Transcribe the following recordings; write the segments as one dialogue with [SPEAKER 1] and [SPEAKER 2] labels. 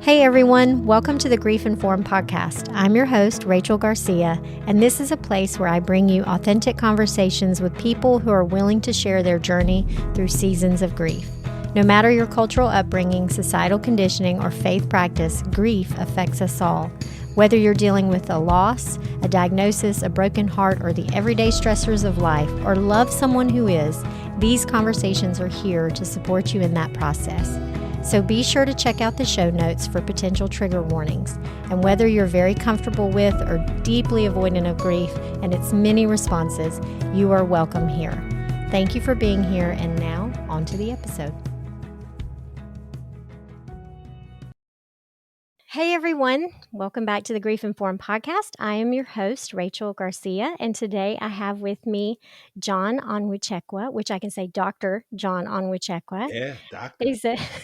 [SPEAKER 1] Hey everyone, welcome to the Grief Informed podcast. I'm your host, Rachel Garcia, and this is a place where I bring you authentic conversations with people who are willing to share their journey through seasons of grief. No matter your cultural upbringing, societal conditioning, or faith practice, grief affects us all. Whether you're dealing with a loss, a diagnosis, a broken heart, or the everyday stressors of life, or love someone who is, these conversations are here to support you in that process. So be sure to check out the show notes for potential trigger warnings. And whether you're very comfortable with or deeply avoidant of grief and its many responses, you are welcome here. Thank you for being here, and now on to the episode. Hey everyone, welcome back to the Grief Informed podcast. I am your host, Rachel Garcia, and today I have with me John Onwucheckwa, which I can say Dr. John Onwucheckwa.
[SPEAKER 2] Yeah, doctor.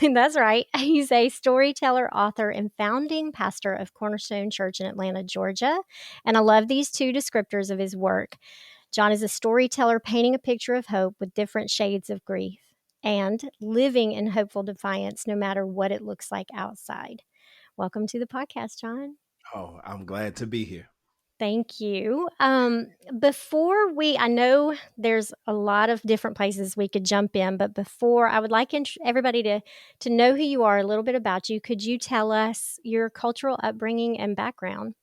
[SPEAKER 1] That's right. He's a storyteller, author, and founding pastor of Cornerstone Church in Atlanta, Georgia. And I love these two descriptors of his work. John is a storyteller painting a picture of hope with different shades of grief and living in hopeful defiance no matter what it looks like outside. Welcome to the podcast, John.
[SPEAKER 2] Oh, I'm glad to be here.
[SPEAKER 1] Thank you. I know there's a lot of different places we could jump in, but before I would like everybody to know who you are, a little bit about you. Could you tell us your cultural upbringing and background?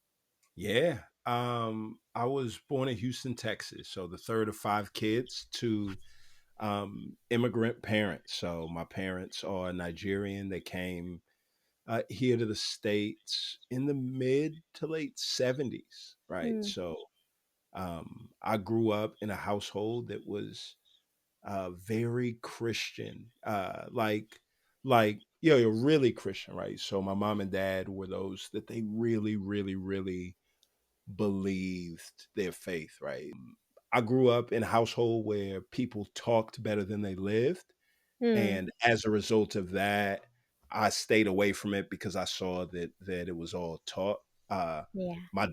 [SPEAKER 2] Yeah. I was born in Houston, Texas. So the third of five kids to immigrant parents. So my parents are Nigerian. They came here to the States in the mid to late 70s, right?
[SPEAKER 1] Mm,
[SPEAKER 2] So I grew up in a household that was very Christian, you're really Christian, right? So my mom and dad were those that they really, really, really believed their faith, right? I grew up in a household where people talked better than they lived,
[SPEAKER 1] mm,
[SPEAKER 2] and as a result of that, I stayed away from it because I saw that it was all taught.
[SPEAKER 1] yeah.
[SPEAKER 2] My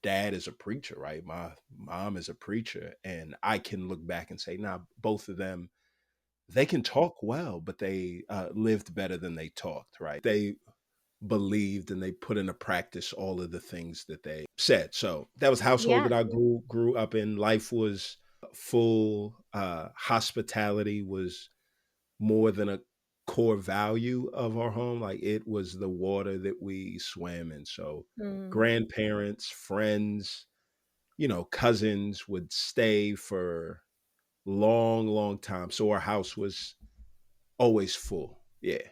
[SPEAKER 2] dad is a preacher, right? My mom is a preacher, and I can look back and say, nah, both of them, they can talk well, but they lived better than they talked, right? They believed and they put into practice all of the things that they said. So that was household
[SPEAKER 1] Yeah.
[SPEAKER 2] that I grew up in. Life was full. Hospitality was more than a core value of our home. Like, it was the water that we swam in. So
[SPEAKER 1] Mm,
[SPEAKER 2] grandparents, friends, cousins would stay for long, long time. So our house was always full. Yeah.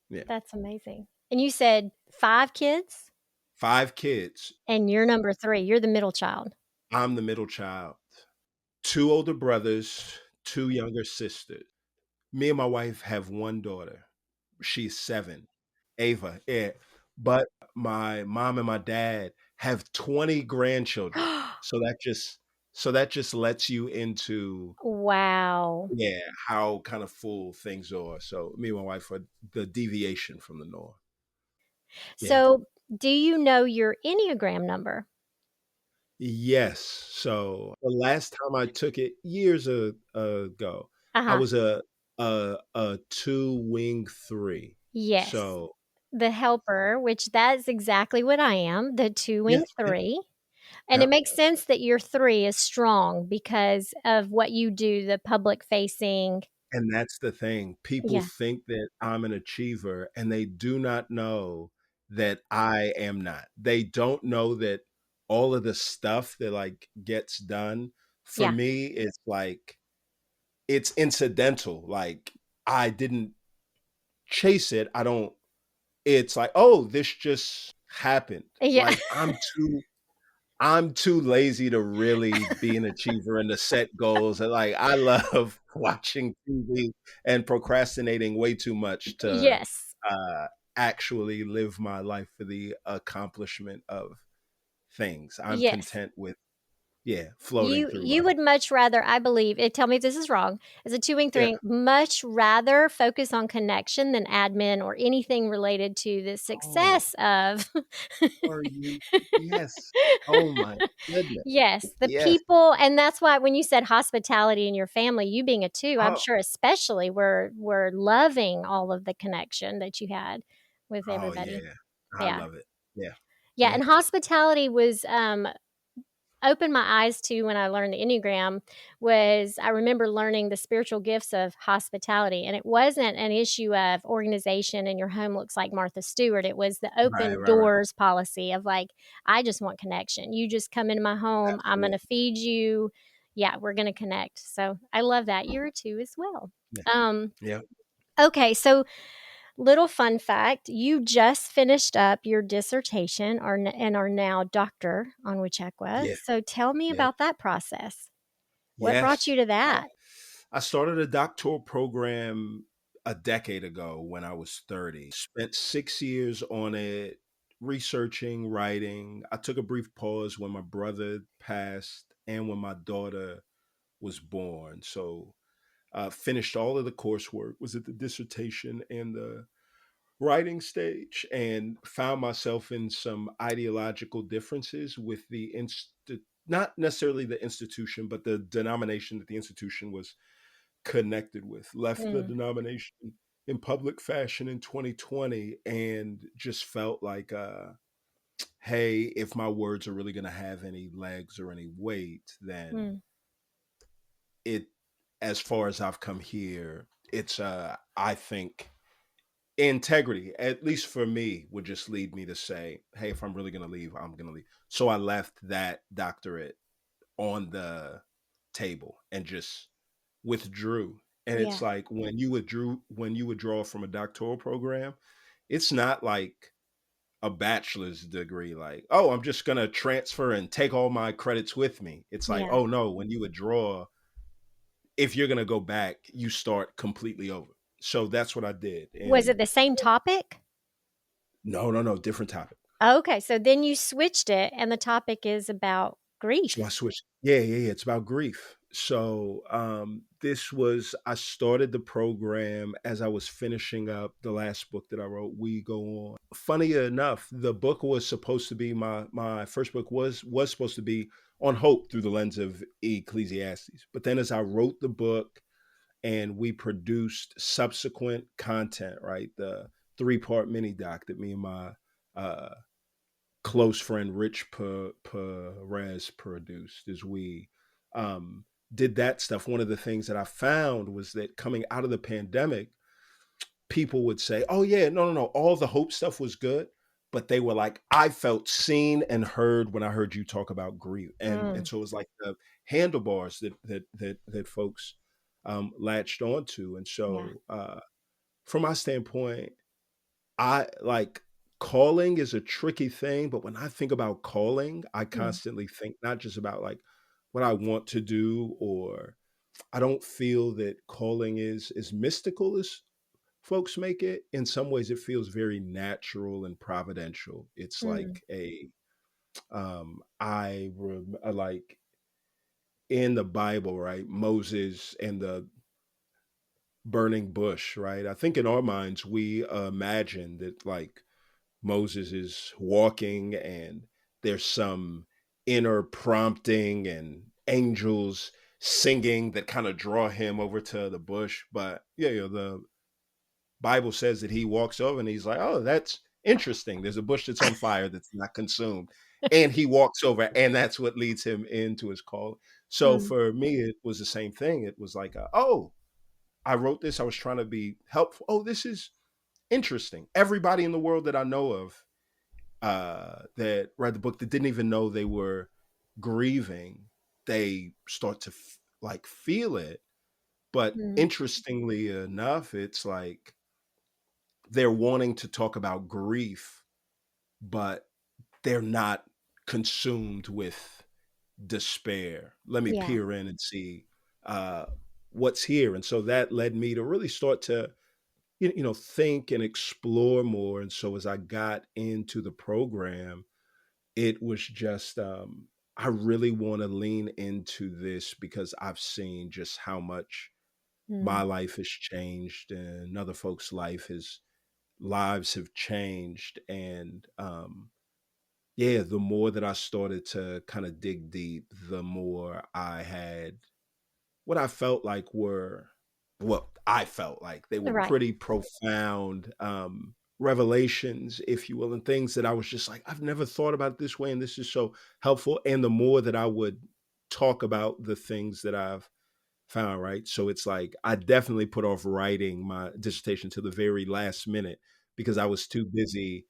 [SPEAKER 2] Yeah.
[SPEAKER 1] that's amazing. And you said 5 kids,
[SPEAKER 2] Five kids.
[SPEAKER 1] and you're number 3. You're the middle child.
[SPEAKER 2] I'm the middle child. Two older brothers, two younger sisters. Me and my wife have one daughter. She's 7. Ava. Yeah. But my mom and my dad have 20 grandchildren. So that just lets you into,
[SPEAKER 1] Wow.
[SPEAKER 2] yeah, how kind of full things are. So me and my wife are the deviation from the norm. Yeah.
[SPEAKER 1] So, do you know your Enneagram number?
[SPEAKER 2] Yes. So the last time I took it years ago, I
[SPEAKER 1] Uh-huh.
[SPEAKER 2] was a two wing three.
[SPEAKER 1] Yes.
[SPEAKER 2] So
[SPEAKER 1] The helper, which that's exactly what I am, the 2
[SPEAKER 2] yeah,
[SPEAKER 1] wing
[SPEAKER 2] yeah,
[SPEAKER 1] 3. And it
[SPEAKER 2] yep.
[SPEAKER 1] makes sense that your 3 is strong because of what you do, the public facing.
[SPEAKER 2] And that's the thing. People
[SPEAKER 1] Yeah,
[SPEAKER 2] think that I'm an achiever, and they do not know that I am not. They don't know that all of the stuff that like gets done for
[SPEAKER 1] yeah,
[SPEAKER 2] me, it's like it's incidental. Like, I didn't chase it. I don't It's like, "Oh, this just happened."
[SPEAKER 1] yeah.
[SPEAKER 2] Like, I'm too lazy to really be an achiever and to set goals, and, like, I love watching TV and procrastinating way too much to,
[SPEAKER 1] Yes,
[SPEAKER 2] uh, actually live my life for the accomplishment of things. I'm
[SPEAKER 1] yes.
[SPEAKER 2] content with, yeah, floating through
[SPEAKER 1] You
[SPEAKER 2] life.
[SPEAKER 1] would much rather, I believe, tell me if this is wrong, as a 2 wing
[SPEAKER 2] Yeah.
[SPEAKER 1] 3, much rather focus on connection than admin or anything related to the
[SPEAKER 2] Oh,
[SPEAKER 1] success of
[SPEAKER 2] are you yes. Oh my goodness.
[SPEAKER 1] Yes, the
[SPEAKER 2] Yes.
[SPEAKER 1] people, and that's why when you said hospitality in your family, you being a 2, I'm
[SPEAKER 2] Oh,
[SPEAKER 1] sure especially were loving all of the connection that you had. with
[SPEAKER 2] Oh
[SPEAKER 1] everybody.
[SPEAKER 2] yeah. I
[SPEAKER 1] Yeah.
[SPEAKER 2] love it. Yeah.
[SPEAKER 1] Yeah,
[SPEAKER 2] Yeah.
[SPEAKER 1] and hospitality was opened my eyes to when I learned the Enneagram. Was I remember learning the spiritual gifts of hospitality, and it wasn't an issue of organization and your home looks like Martha Stewart. It was the
[SPEAKER 2] Right,
[SPEAKER 1] open
[SPEAKER 2] right, right.
[SPEAKER 1] doors policy of like, I just want connection. You just come into my home, I'm going
[SPEAKER 2] Absolutely.
[SPEAKER 1] to feed you. Yeah, we're going to connect. So I love that. You're a two as well.
[SPEAKER 2] Yeah.
[SPEAKER 1] Um,
[SPEAKER 2] Yeah.
[SPEAKER 1] okay, so little fun fact, you just finished up your dissertation and are now Dr. Onwucheckwa.
[SPEAKER 2] Yeah.
[SPEAKER 1] So tell me
[SPEAKER 2] Yeah.
[SPEAKER 1] about that process. What brought
[SPEAKER 2] Yes.
[SPEAKER 1] you to
[SPEAKER 2] Uh,
[SPEAKER 1] that?
[SPEAKER 2] I started a doctoral program a decade ago when I was 30. Spent 6 years on it, researching, writing. I took a brief pause when my brother passed and when my daughter was born. So finished all of the coursework, was at the dissertation and the writing stage, and found myself in some ideological differences with not necessarily the institution, but the denomination that the institution was connected with. Left the
[SPEAKER 1] Mm,
[SPEAKER 2] denomination in public fashion in 2020 and just felt like, hey, if my words are really going to have any legs or any weight, then
[SPEAKER 1] mm,
[SPEAKER 2] it, as far as I've come here, it's, I think, integrity, at least for me, would just lead me to say, hey, if I'm really going to leave, I'm going to leave. So I left that doctorate on the table and just withdrew. And it's
[SPEAKER 1] yeah,
[SPEAKER 2] like when you withdraw from a doctoral program, it's not like a bachelor's degree, like, oh, I'm just going to transfer and take all my credits with me. It's like,
[SPEAKER 1] yeah.
[SPEAKER 2] oh no, when you withdraw, if you're going to go back, you start completely over. So that's what I did.
[SPEAKER 1] Was
[SPEAKER 2] And
[SPEAKER 1] it the same topic?
[SPEAKER 2] no, no, no, different topic.
[SPEAKER 1] Okay, so then you switched it, and the topic is about
[SPEAKER 2] So I
[SPEAKER 1] grief.
[SPEAKER 2] switched. Yeah, yeah, yeah. It's about grief. So this was, I started the program as I was finishing up the last book that I wrote, We Go On. Funny enough, the book was supposed to be my first book was supposed to be on hope through the lens of Ecclesiastes. But then as I wrote the book and we produced subsequent content, right? The 3-part mini doc that me and my uh close friend Rich Perez produced as we um, did that stuff. One of the things that I found was that coming out of the pandemic, people would say, "Oh yeah, no, no, no, all the hope stuff was good," but they were like, "I felt seen and heard when I heard you talk about grief," and
[SPEAKER 1] Mm,
[SPEAKER 2] so it was like the handlebars that folks latched onto, and
[SPEAKER 1] yeah.
[SPEAKER 2] so from my standpoint, I like, calling is a tricky thing, but when I think about calling, I
[SPEAKER 1] Mm,
[SPEAKER 2] constantly think not just about like what I want to do, or I don't feel that calling is as mystical as folks make it. In some ways it feels very natural and providential. It's
[SPEAKER 1] mm,
[SPEAKER 2] like a like in the Bible, right? Moses and the burning bush, right? I think in our minds we imagine that like Moses is walking and there's some inner prompting and angels singing that kind of draw him over to the bush. But yeah, the Bible says that he walks over and he's like, oh, that's interesting. There's a bush that's on fire that's not consumed. And he walks over, and that's what leads him into his call. So
[SPEAKER 1] mm,
[SPEAKER 2] for me, it was the same thing. It was like, oh, I wrote this. I was trying to be helpful. Oh, this is interesting. Everybody in the world that I know of that read the book that didn't even know they were grieving, they start to like feel it. But
[SPEAKER 1] mm,
[SPEAKER 2] interestingly enough, it's like they're wanting to talk about grief, but they're not consumed with despair. Let me
[SPEAKER 1] yeah.
[SPEAKER 2] peer in and see uh, what's here. And so that led me to really start to think and explore more. And so as I got into the program, it was just I really want to lean into this because I've seen just how much my
[SPEAKER 1] Mm,
[SPEAKER 2] life has changed and other folks' lives have changed. And yeah, the more that I started to kind of dig deep, the more I had what I felt like were what I felt like they were
[SPEAKER 1] right.
[SPEAKER 2] pretty profound revelations, if you will, and things that I was just like, I've never thought about it this way, and this is so helpful. And the more that I would talk about the things that I've found, right? So it's like I definitely put off writing my dissertation to the very last minute because I was too busy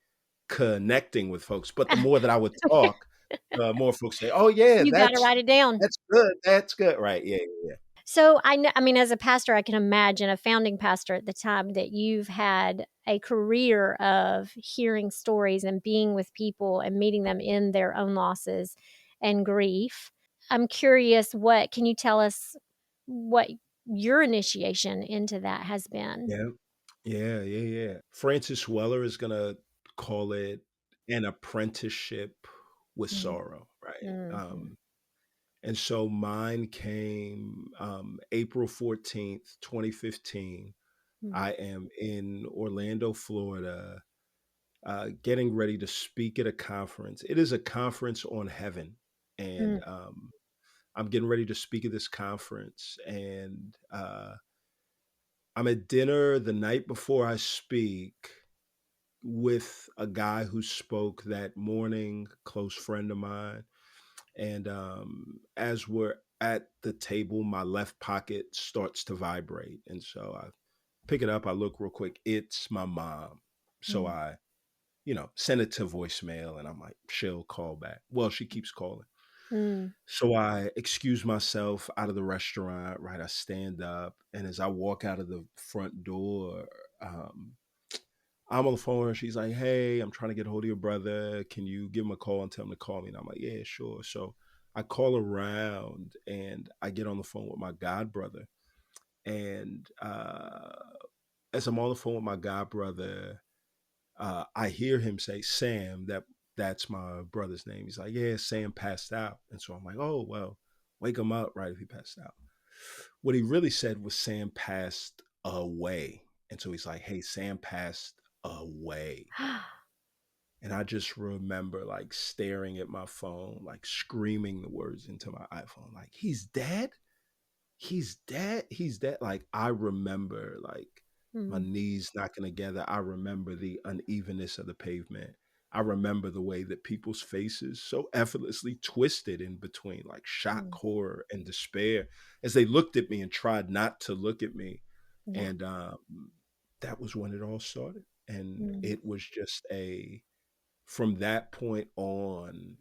[SPEAKER 2] connecting with folks. But the more that I would talk, the more folks say, "Oh yeah,
[SPEAKER 1] You got to write it down.
[SPEAKER 2] that's good, that's good." Right? Yeah, yeah,
[SPEAKER 1] So I know, I mean, as a pastor, I can imagine a founding pastor at the time that you've had a career of hearing stories and being with people and meeting them in their own losses and grief. I'm curious, what can you tell us what your initiation into that has been?
[SPEAKER 2] yeah, yeah, yeah, yeah. Francis Weller is gonna call it an apprenticeship with
[SPEAKER 1] Mm,
[SPEAKER 2] sorrow, right?
[SPEAKER 1] mhm,
[SPEAKER 2] And so mine came April 14th, 2015.
[SPEAKER 1] mm,
[SPEAKER 2] I am in Orlando, Florida, getting ready to speak at a conference. It is a conference on heaven. And
[SPEAKER 1] mm,
[SPEAKER 2] I'm getting ready to speak at this conference. And I'm at dinner the night before I speak with a guy who spoke that morning, close friend of mine. And as we're at the table, my left pocket starts to vibrate. And so I pick it up, I look real quick. It's my mom. So
[SPEAKER 1] mm,
[SPEAKER 2] I, send it to voicemail and I'm like, she'll call back. Well, she keeps calling.
[SPEAKER 1] mm,
[SPEAKER 2] So I excuse myself out of the restaurant, right? I stand up. And as I walk out of the front door, um, I'm on the phone and she's like, "Hey, I'm trying to get a hold of your brother. Can you give him a call and tell him to call me?" And I'm like, "Yeah, sure." So I call around and I get on the phone with my god brother. And as I'm on the phone with my god brother, I hear him say, "Sam." That's my brother's name. He's like, "Yeah, Sam passed out." And so I'm like, "Oh well, wake him up, right? If he passed out." What he really said was Sam passed away. And so he's like, "Hey, Sam passed away." And I just remember like staring at my phone, like screaming the words into my iPhone, like, "He's dead? He's dead? He's dead." Like, I remember like my
[SPEAKER 1] mm,
[SPEAKER 2] knees knocking together. I remember the unevenness of the pavement. I remember the way that people's faces so effortlessly twisted in between like shock,
[SPEAKER 1] mm.
[SPEAKER 2] horror, and despair as they looked at me and tried not to look at me.
[SPEAKER 1] Yeah.
[SPEAKER 2] And that was when it all started. And
[SPEAKER 1] Mm,
[SPEAKER 2] it was just a from that point on,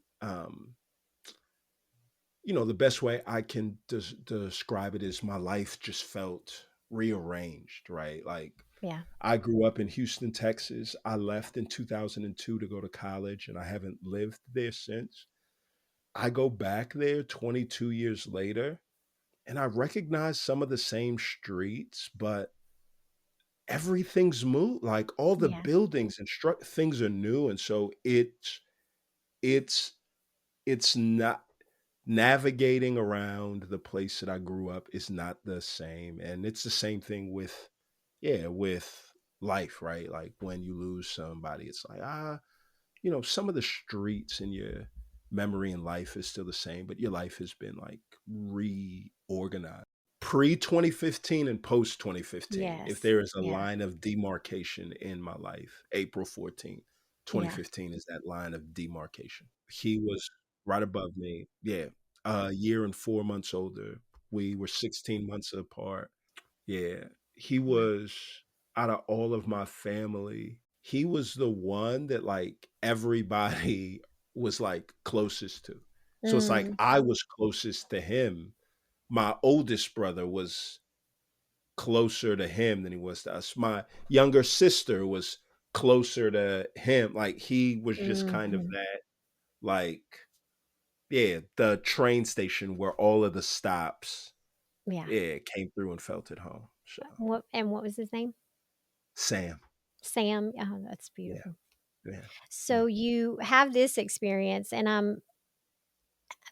[SPEAKER 2] the best way I can describe it is my life just felt rearranged, right? Like
[SPEAKER 1] yeah.
[SPEAKER 2] I grew up in Houston, Texas. I left in 2002 to go to college, and I haven't lived there since. I go back there 22 years later, and I recognize some of the same streets, but everything's moved. Like all the
[SPEAKER 1] Yeah.
[SPEAKER 2] buildings and things are new, and so it's it's not navigating around the place that I grew up is not the same. And it's the same thing with, yeah, with life, right? Like when you lose somebody, it's like, some of the streets in your memory in life is still the same, but your life has been like reorganized. Pre 2015 and post 2015, if
[SPEAKER 1] Yes.
[SPEAKER 2] there is a
[SPEAKER 1] Yeah.
[SPEAKER 2] line of demarcation in my life, April 14th,
[SPEAKER 1] Yeah.
[SPEAKER 2] 2015 is that line of demarcation. He was right above me. Yeah. A year and 4 months older. We were 16 months apart. Yeah. He
[SPEAKER 1] Wow.
[SPEAKER 2] was out of all of my family, he was the one that like everybody was like closest to. So it's like
[SPEAKER 1] Mm,
[SPEAKER 2] I was closest to him. My oldest brother was closer to him than he was to us. My younger sister was closer to him. Like he was just kind of
[SPEAKER 1] mhm.
[SPEAKER 2] that, like, yeah, the train station where all of the stops,
[SPEAKER 1] Yeah.
[SPEAKER 2] yeah, came through and felt at home. So
[SPEAKER 1] What was his name?
[SPEAKER 2] Sam,
[SPEAKER 1] Sam? Oh, that's
[SPEAKER 2] yeah,
[SPEAKER 1] beautiful.
[SPEAKER 2] yeah, yeah,
[SPEAKER 1] So you have this experience, and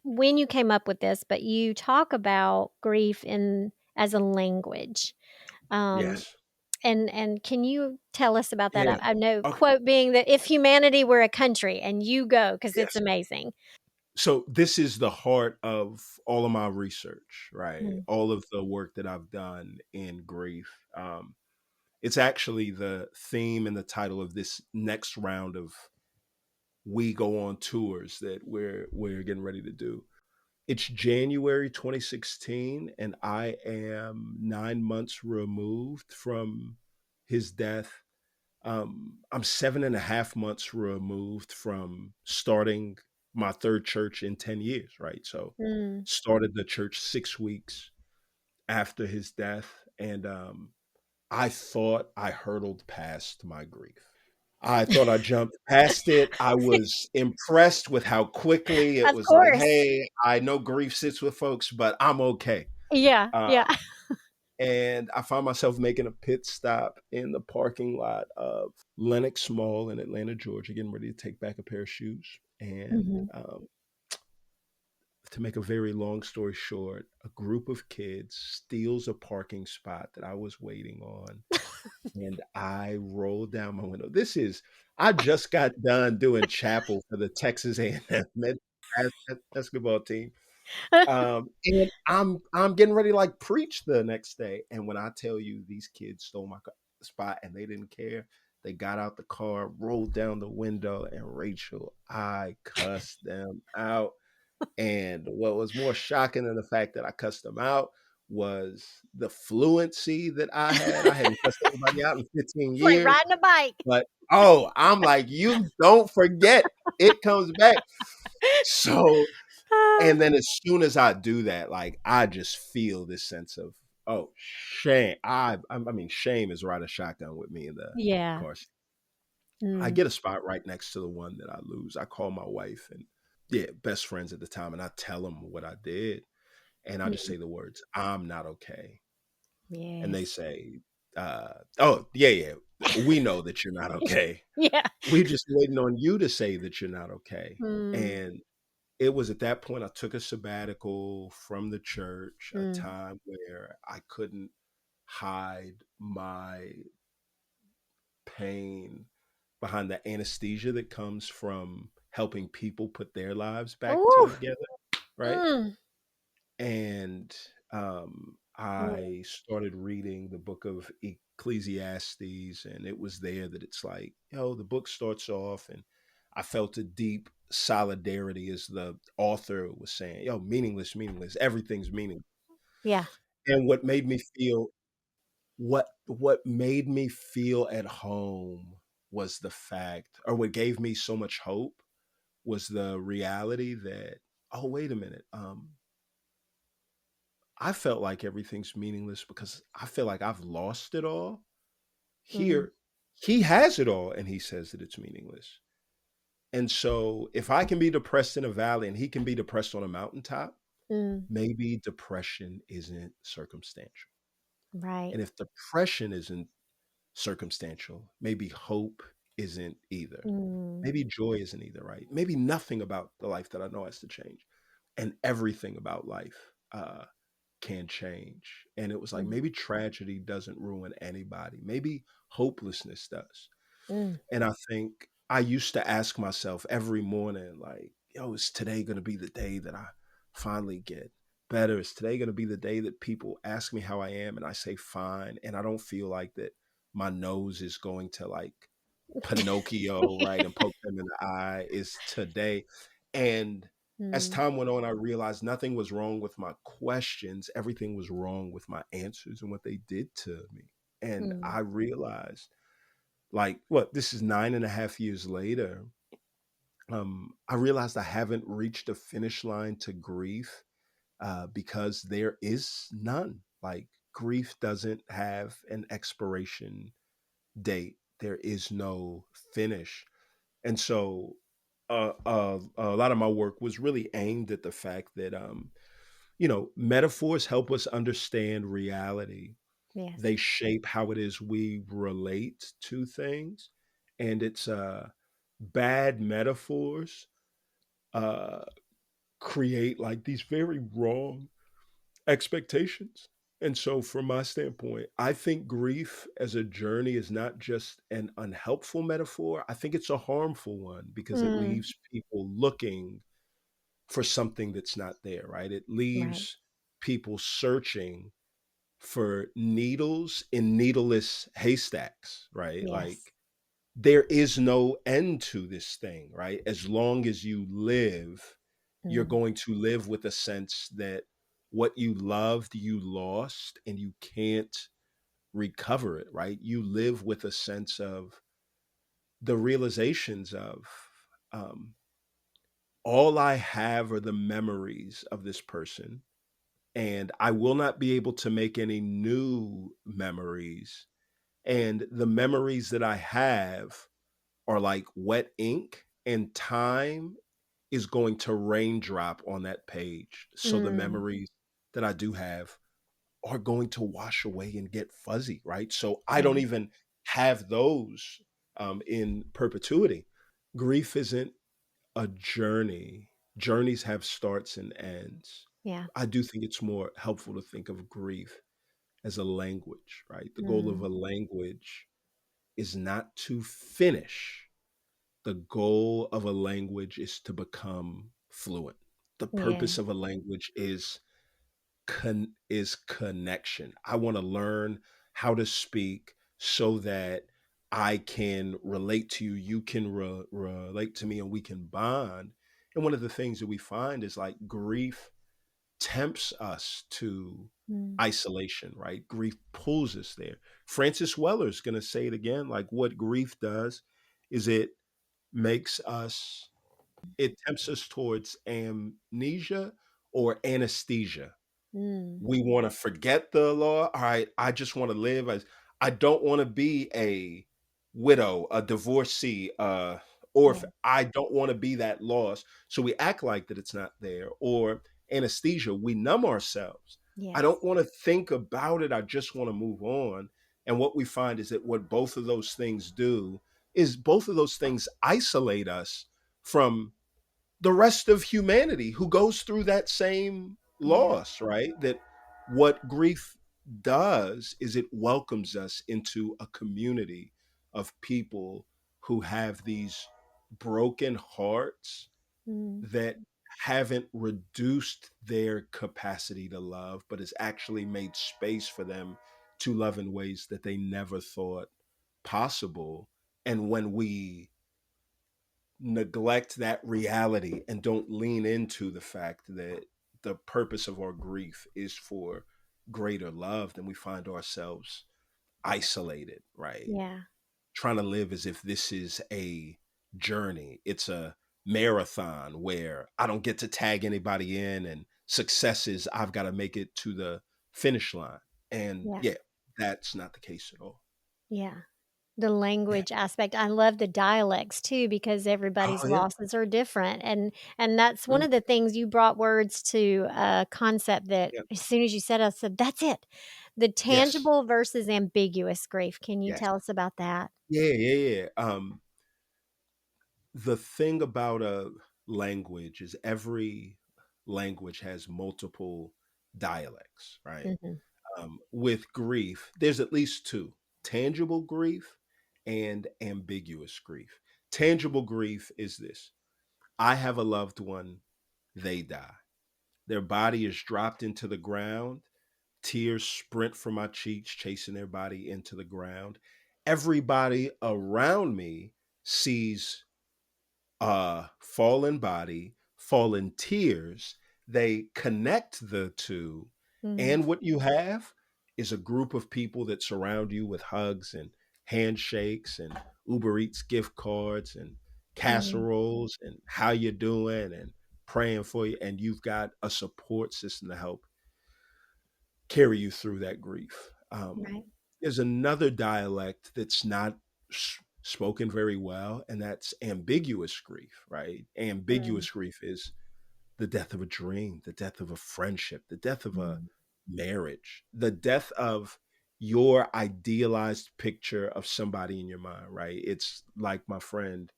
[SPEAKER 1] when you came up with this, but you talk about grief in as a language. Um,
[SPEAKER 2] yes,
[SPEAKER 1] and can you tell us about that?
[SPEAKER 2] yeah.
[SPEAKER 1] I know
[SPEAKER 2] Okay,
[SPEAKER 1] quote being that if humanity were a country and you go because it's
[SPEAKER 2] yes.
[SPEAKER 1] amazing.
[SPEAKER 2] So this is the heart of all of my research, right?
[SPEAKER 1] Mm,
[SPEAKER 2] All of the work that I've done in grief. It's actually the theme and the title of this next round of We Go On tours that we're getting ready to do. It's January 2016, and I am 9 months removed from his death. I'm 7.5 months removed from starting my third church in 10 years, right? So
[SPEAKER 1] Mm.
[SPEAKER 2] started the church 6 weeks after his death. And I thought I hurtled past my grief. I thought I jumped past it. I was impressed with how quickly it
[SPEAKER 1] Of
[SPEAKER 2] was like,
[SPEAKER 1] course.
[SPEAKER 2] hey, I know grief sits with folks, but I'm okay.
[SPEAKER 1] Yeah.
[SPEAKER 2] Uh,
[SPEAKER 1] Yeah.
[SPEAKER 2] and I found myself making a pit stop in the parking lot of Lenox Mall in Atlanta, Georgia, getting ready to take back a pair of shoes. And
[SPEAKER 1] Hmm.
[SPEAKER 2] to make a very long story short, a group of kids steals a parking spot that I was waiting on, and I rolled down my window. I just got done doing chapel for the Texas A&M basketball team. And I'm getting ready to like preach the next day. And when I tell you these kids stole my spot and they didn't care, they got out the car, rolled down the window, and Rachel, I cussed them out. And what was more shocking than the fact that I cussed them out was the fluency that I had. I hadn't cussed anybody out in 15
[SPEAKER 1] It's like
[SPEAKER 2] years,
[SPEAKER 1] riding a bike.
[SPEAKER 2] but oh, I'm like, you don't forget, it comes back. So, and then as soon as I do that, like I just feel this sense of shame. I mean, shame is riding shotgun with me in the
[SPEAKER 1] Yeah.
[SPEAKER 2] car. I
[SPEAKER 1] Mm.
[SPEAKER 2] get a spot right next to the one that I lose. I call my wife and yeah, best friends at the time, and I tell them what I did, and I just
[SPEAKER 1] Mm.
[SPEAKER 2] say the words, "I'm not okay," and they
[SPEAKER 1] Yes.
[SPEAKER 2] say, "Oh yeah, yeah, we know that you're not okay.
[SPEAKER 1] Yeah.
[SPEAKER 2] We're just waiting on you to say that you're not okay."
[SPEAKER 1] Mm.
[SPEAKER 2] And it was at that point I took a sabbatical from the church, a
[SPEAKER 1] Mm.
[SPEAKER 2] time where I couldn't hide my pain behind the anesthesia that comes from helping people put their lives back
[SPEAKER 1] Ooh.
[SPEAKER 2] together, right?
[SPEAKER 1] Mm.
[SPEAKER 2] And
[SPEAKER 1] Mm.
[SPEAKER 2] I started reading the book of Ecclesiastes, and it was there that it's like, the book starts off, and I felt a deep solidarity as the author was saying, meaningless, meaningless, everything's meaningless.
[SPEAKER 1] Yeah.
[SPEAKER 2] And what made me feel at home was the fact, or what gave me so much hope was the reality that, oh, wait a minute, I felt like everything's meaningless because I feel like I've lost it all.
[SPEAKER 1] Mm.
[SPEAKER 2] Here, he has it all and he says that it's meaningless. And so if I can be depressed in a valley and he can be depressed on a mountaintop,
[SPEAKER 1] Mm.
[SPEAKER 2] maybe depression isn't circumstantial.
[SPEAKER 1] Right.
[SPEAKER 2] And if depression isn't circumstantial, maybe hope isn't either.
[SPEAKER 1] Mm.
[SPEAKER 2] Maybe joy isn't either, right? Maybe nothing about the life that I know has to change. And everything about life can change. And it was like
[SPEAKER 1] Mm.
[SPEAKER 2] maybe tragedy doesn't ruin anybody. Maybe hopelessness does.
[SPEAKER 1] Mm.
[SPEAKER 2] And I think I used to ask myself every morning, like, is today going to be the day that I finally get better? Is today going to be the day that people ask me how I am and I say fine? And I don't feel like that my nose is going to like Pinocchio, right? And poke them in the eye is today. And as
[SPEAKER 1] Mm.
[SPEAKER 2] time went on, I realized nothing was wrong with my questions. Everything was wrong with my answers and what they did to me. And
[SPEAKER 1] Mm.
[SPEAKER 2] I realized, like, what, this is 9.5 years later. I realized I haven't reached a finish line to grief because there is none. Like, grief doesn't have an expiration date, there is no finish. And so a lot of my work was really aimed at the fact that, metaphors help us understand reality.
[SPEAKER 1] Yes.
[SPEAKER 2] They shape how it is we relate to things. And it's bad metaphors uh, create like these very wrong expectations. And so, from my standpoint, I think grief as a journey is not just an unhelpful metaphor. I think it's a harmful one because it
[SPEAKER 1] Mm.
[SPEAKER 2] leaves people looking for something that's not there, right? It
[SPEAKER 1] Right.
[SPEAKER 2] leaves people searching for needles in needleless haystacks, right?
[SPEAKER 1] Yes.
[SPEAKER 2] Like there is no end to this thing, right? As long as you live, you're
[SPEAKER 1] Mm.
[SPEAKER 2] going to live with a sense that what you loved, you lost, and you can't recover it, right? You live with a sense of the realizations of um, all I have are the memories of this person, and I will not be able to make any new memories. And the memories that I have are like wet ink, and time is going to raindrop on that page. So the
[SPEAKER 1] Mm.
[SPEAKER 2] memories that I do have are going to wash away and get fuzzy, right? So I don't
[SPEAKER 1] Yeah.
[SPEAKER 2] even have those in perpetuity. Grief isn't a journey. Journeys have starts and ends.
[SPEAKER 1] Yeah.
[SPEAKER 2] I do think it's more helpful to think of grief as a language, right? The goal of
[SPEAKER 1] Mm.
[SPEAKER 2] a language is not to finish. The goal of a language is to become fluent. The
[SPEAKER 1] Yeah.
[SPEAKER 2] purpose of a language is connection. I want to learn how to speak so that I can relate to you, you can relate to me, and we can bond. And one of the things that we find is like grief tempts us to
[SPEAKER 1] Mm.
[SPEAKER 2] isolation, right? Grief pulls us there. Francis Weller's going to say it again, like what grief does is makes us it tempts us towards amnesia or anesthesia.
[SPEAKER 1] Mm.
[SPEAKER 2] We want to forget the law. All right, I just want to live as I don't want to be a widow, a divorcee, or if
[SPEAKER 1] Yeah.
[SPEAKER 2] I don't want to be that lost. So we act like that it's not there. Or anesthesia, we numb ourselves. I
[SPEAKER 1] Yes.
[SPEAKER 2] don't want to think about it. I just want to move on. And what we find is that what both of those things do is both of those things isolate us from the rest of humanity who goes through that same
[SPEAKER 1] Yeah.
[SPEAKER 2] loss, right? That what grief does is it welcomes us into a community of people who have these broken hearts
[SPEAKER 1] Mm.
[SPEAKER 2] that haven't reduced their capacity to love, but has actually made space for them to love in ways that they never thought possible. And when we neglect that reality and don't lean into the fact that the purpose of our grief is for greater love, then we find ourselves isolated, right?
[SPEAKER 1] Yeah.
[SPEAKER 2] Trying to live as if this is a journey. It's a marathon where I don't get to tag anybody in, and success is I've got to make it to the finish line. And
[SPEAKER 1] Yeah.
[SPEAKER 2] yeah, that's not the case at all.
[SPEAKER 1] Yeah. The
[SPEAKER 2] Yeah.
[SPEAKER 1] language aspect. I love the dialects too because everybody's
[SPEAKER 2] Oh, yeah.
[SPEAKER 1] losses are different, and that's one
[SPEAKER 2] Mm,
[SPEAKER 1] of the things you brought words to a concept that
[SPEAKER 2] yeah.
[SPEAKER 1] as soon as you said it, I said, "That's it." The
[SPEAKER 2] Yes.
[SPEAKER 1] tangible versus ambiguous grief. Can you
[SPEAKER 2] Yes.
[SPEAKER 1] tell us about that?
[SPEAKER 2] Yeah. Yeah. Yeah. The thing about a language is every language has multiple dialects, right?
[SPEAKER 1] Mhm.
[SPEAKER 2] With grief, there's at least two: tangible grief and ambiguous grief. Tangible grief is this: I have a loved one, they die. Their body is dropped into the ground, tears sprint from my cheeks, chasing their body into the ground. Everybody around me sees fallen body, fallen tears. They connect the two.
[SPEAKER 1] Mm.
[SPEAKER 2] And what you have is a group of people that surround you with hugs and handshakes and Uber Eats gift cards and
[SPEAKER 1] Mm.
[SPEAKER 2] casseroles and how you doing and praying for you. And you've got a support system to help carry you through that grief.
[SPEAKER 1] Right.
[SPEAKER 2] There's another dialect that's not spoken very well, and that's ambiguous grief, right?
[SPEAKER 1] Mm.
[SPEAKER 2] Ambiguous grief is the death of a dream, the death of a friendship, the death of a
[SPEAKER 1] Mm.
[SPEAKER 2] marriage, the death of your idealized picture of somebody in your mind, right? It's like my friend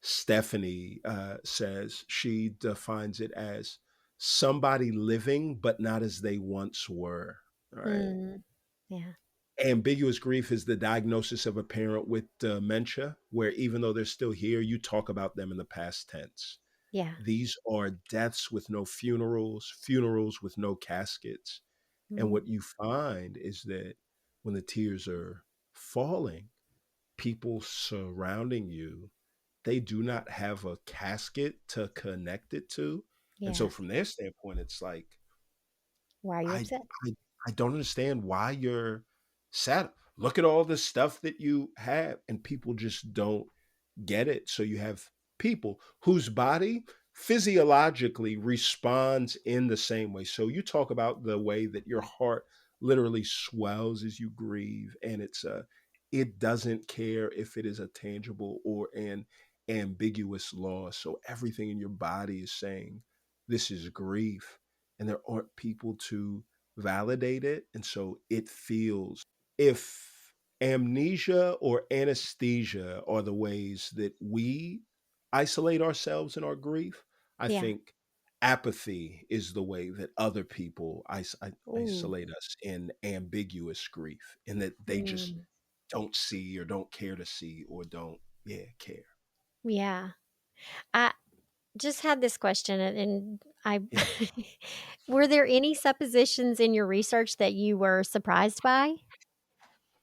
[SPEAKER 2] Stephanie says, she defines it as somebody living, but not as they once were, right?
[SPEAKER 1] Mm. Yeah.
[SPEAKER 2] Ambiguous grief is the diagnosis of a parent with dementia, where even though they're still here, you talk about them in the past tense.
[SPEAKER 1] Yeah.
[SPEAKER 2] These are deaths with no funerals, funerals with no caskets. And
[SPEAKER 1] Mm.
[SPEAKER 2] what you find is that when the tears are falling, people surrounding you, they do not have a casket to connect it to. And so
[SPEAKER 1] Yeah.
[SPEAKER 2] from their standpoint, it's like,
[SPEAKER 1] Why are you
[SPEAKER 2] I
[SPEAKER 1] upset?
[SPEAKER 2] I I don't understand why you're sad. Look at all the stuff that you have, and people just don't get it. So you have people whose body physiologically responds in the same way. So you talk about the way that your heart literally swells as you grieve, and it doesn't care if it is a tangible or an ambiguous loss. So everything in your body is saying this is grief, and there aren't people to validate it, and so it feels, if amnesia or anesthesia are the ways that we isolate ourselves in our grief, I
[SPEAKER 1] Yeah.
[SPEAKER 2] think apathy is the way that other people
[SPEAKER 1] Ooh.
[SPEAKER 2] isolate us in ambiguous grief, in that they just
[SPEAKER 1] Mm.
[SPEAKER 2] don't see or don't care to see or don't, yeah, care.
[SPEAKER 1] Yeah. I just had this question and I
[SPEAKER 2] Yeah.
[SPEAKER 1] were there any suppositions in your research that you were surprised by?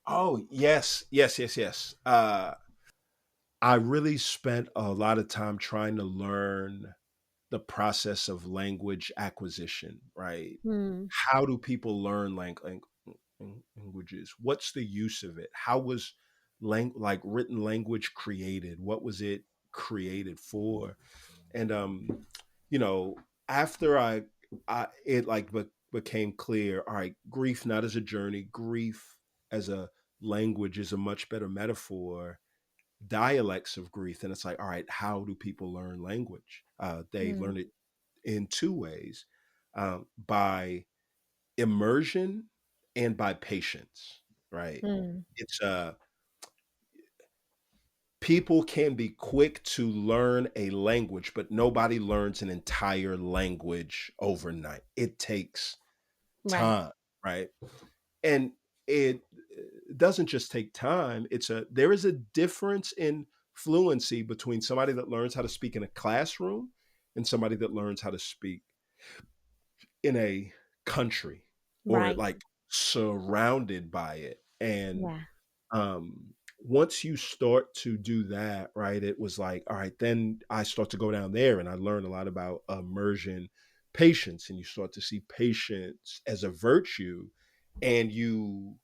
[SPEAKER 2] Oh, yes, yes, yes, yes. I really spent a lot of time trying to learn the process of language acquisition, right?
[SPEAKER 1] Mm.
[SPEAKER 2] How do people learn languages? What's the use of it? How was like written language created? What was it created for? And you know, after I it like became clear, all right, grief not as a journey, grief as a language is a much better metaphor. Dialects of grief, and it's like, all right, how do people learn language? They
[SPEAKER 1] Mm.
[SPEAKER 2] learn it in two ways, by immersion and by patience, right?
[SPEAKER 1] Mm.
[SPEAKER 2] It's people can be quick to learn a language, but nobody learns an entire language overnight. It takes
[SPEAKER 1] Right.
[SPEAKER 2] time, right? And it doesn't just take time. There is a difference in fluency between somebody that learns how to speak in a classroom and somebody that learns how to speak in a country, or
[SPEAKER 1] Right.
[SPEAKER 2] like surrounded by it. And
[SPEAKER 1] Yeah.
[SPEAKER 2] once you start to do that, right, it was like, all right, then I start to go down there and I learn a lot about immersion, patience, and you start to see patience as a virtue, and you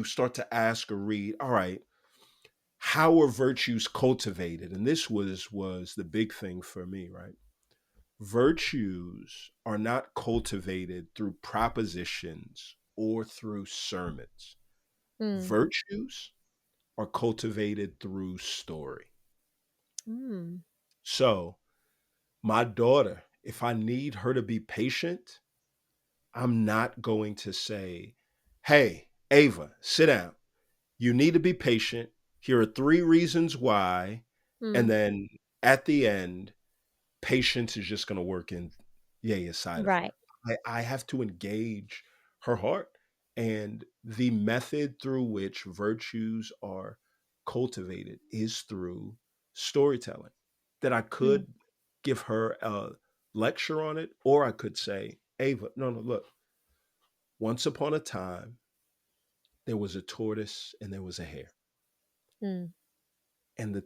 [SPEAKER 2] start to ask or read, all right, how are virtues cultivated? And this was the big thing for me, right? Virtues are not cultivated through propositions or through sermons.
[SPEAKER 1] Mm.
[SPEAKER 2] Virtues are cultivated through story.
[SPEAKER 1] Mm.
[SPEAKER 2] So, my daughter, if I need her to be patient, I'm not going to say, hey, Ava, sit down. You need to be patient. Here are three reasons why. And
[SPEAKER 1] Mm.
[SPEAKER 2] then at the end, patience is just going to work in Yaya's side of her.
[SPEAKER 1] Right.
[SPEAKER 2] I have to engage her heart. And the method through which virtues are cultivated is through storytelling. That I
[SPEAKER 1] Mm.
[SPEAKER 2] could give her a lecture on it, or I could say, Ava, no, no, look, once upon a time, there was a tortoise and there was a hare.
[SPEAKER 1] Mm.
[SPEAKER 2] And the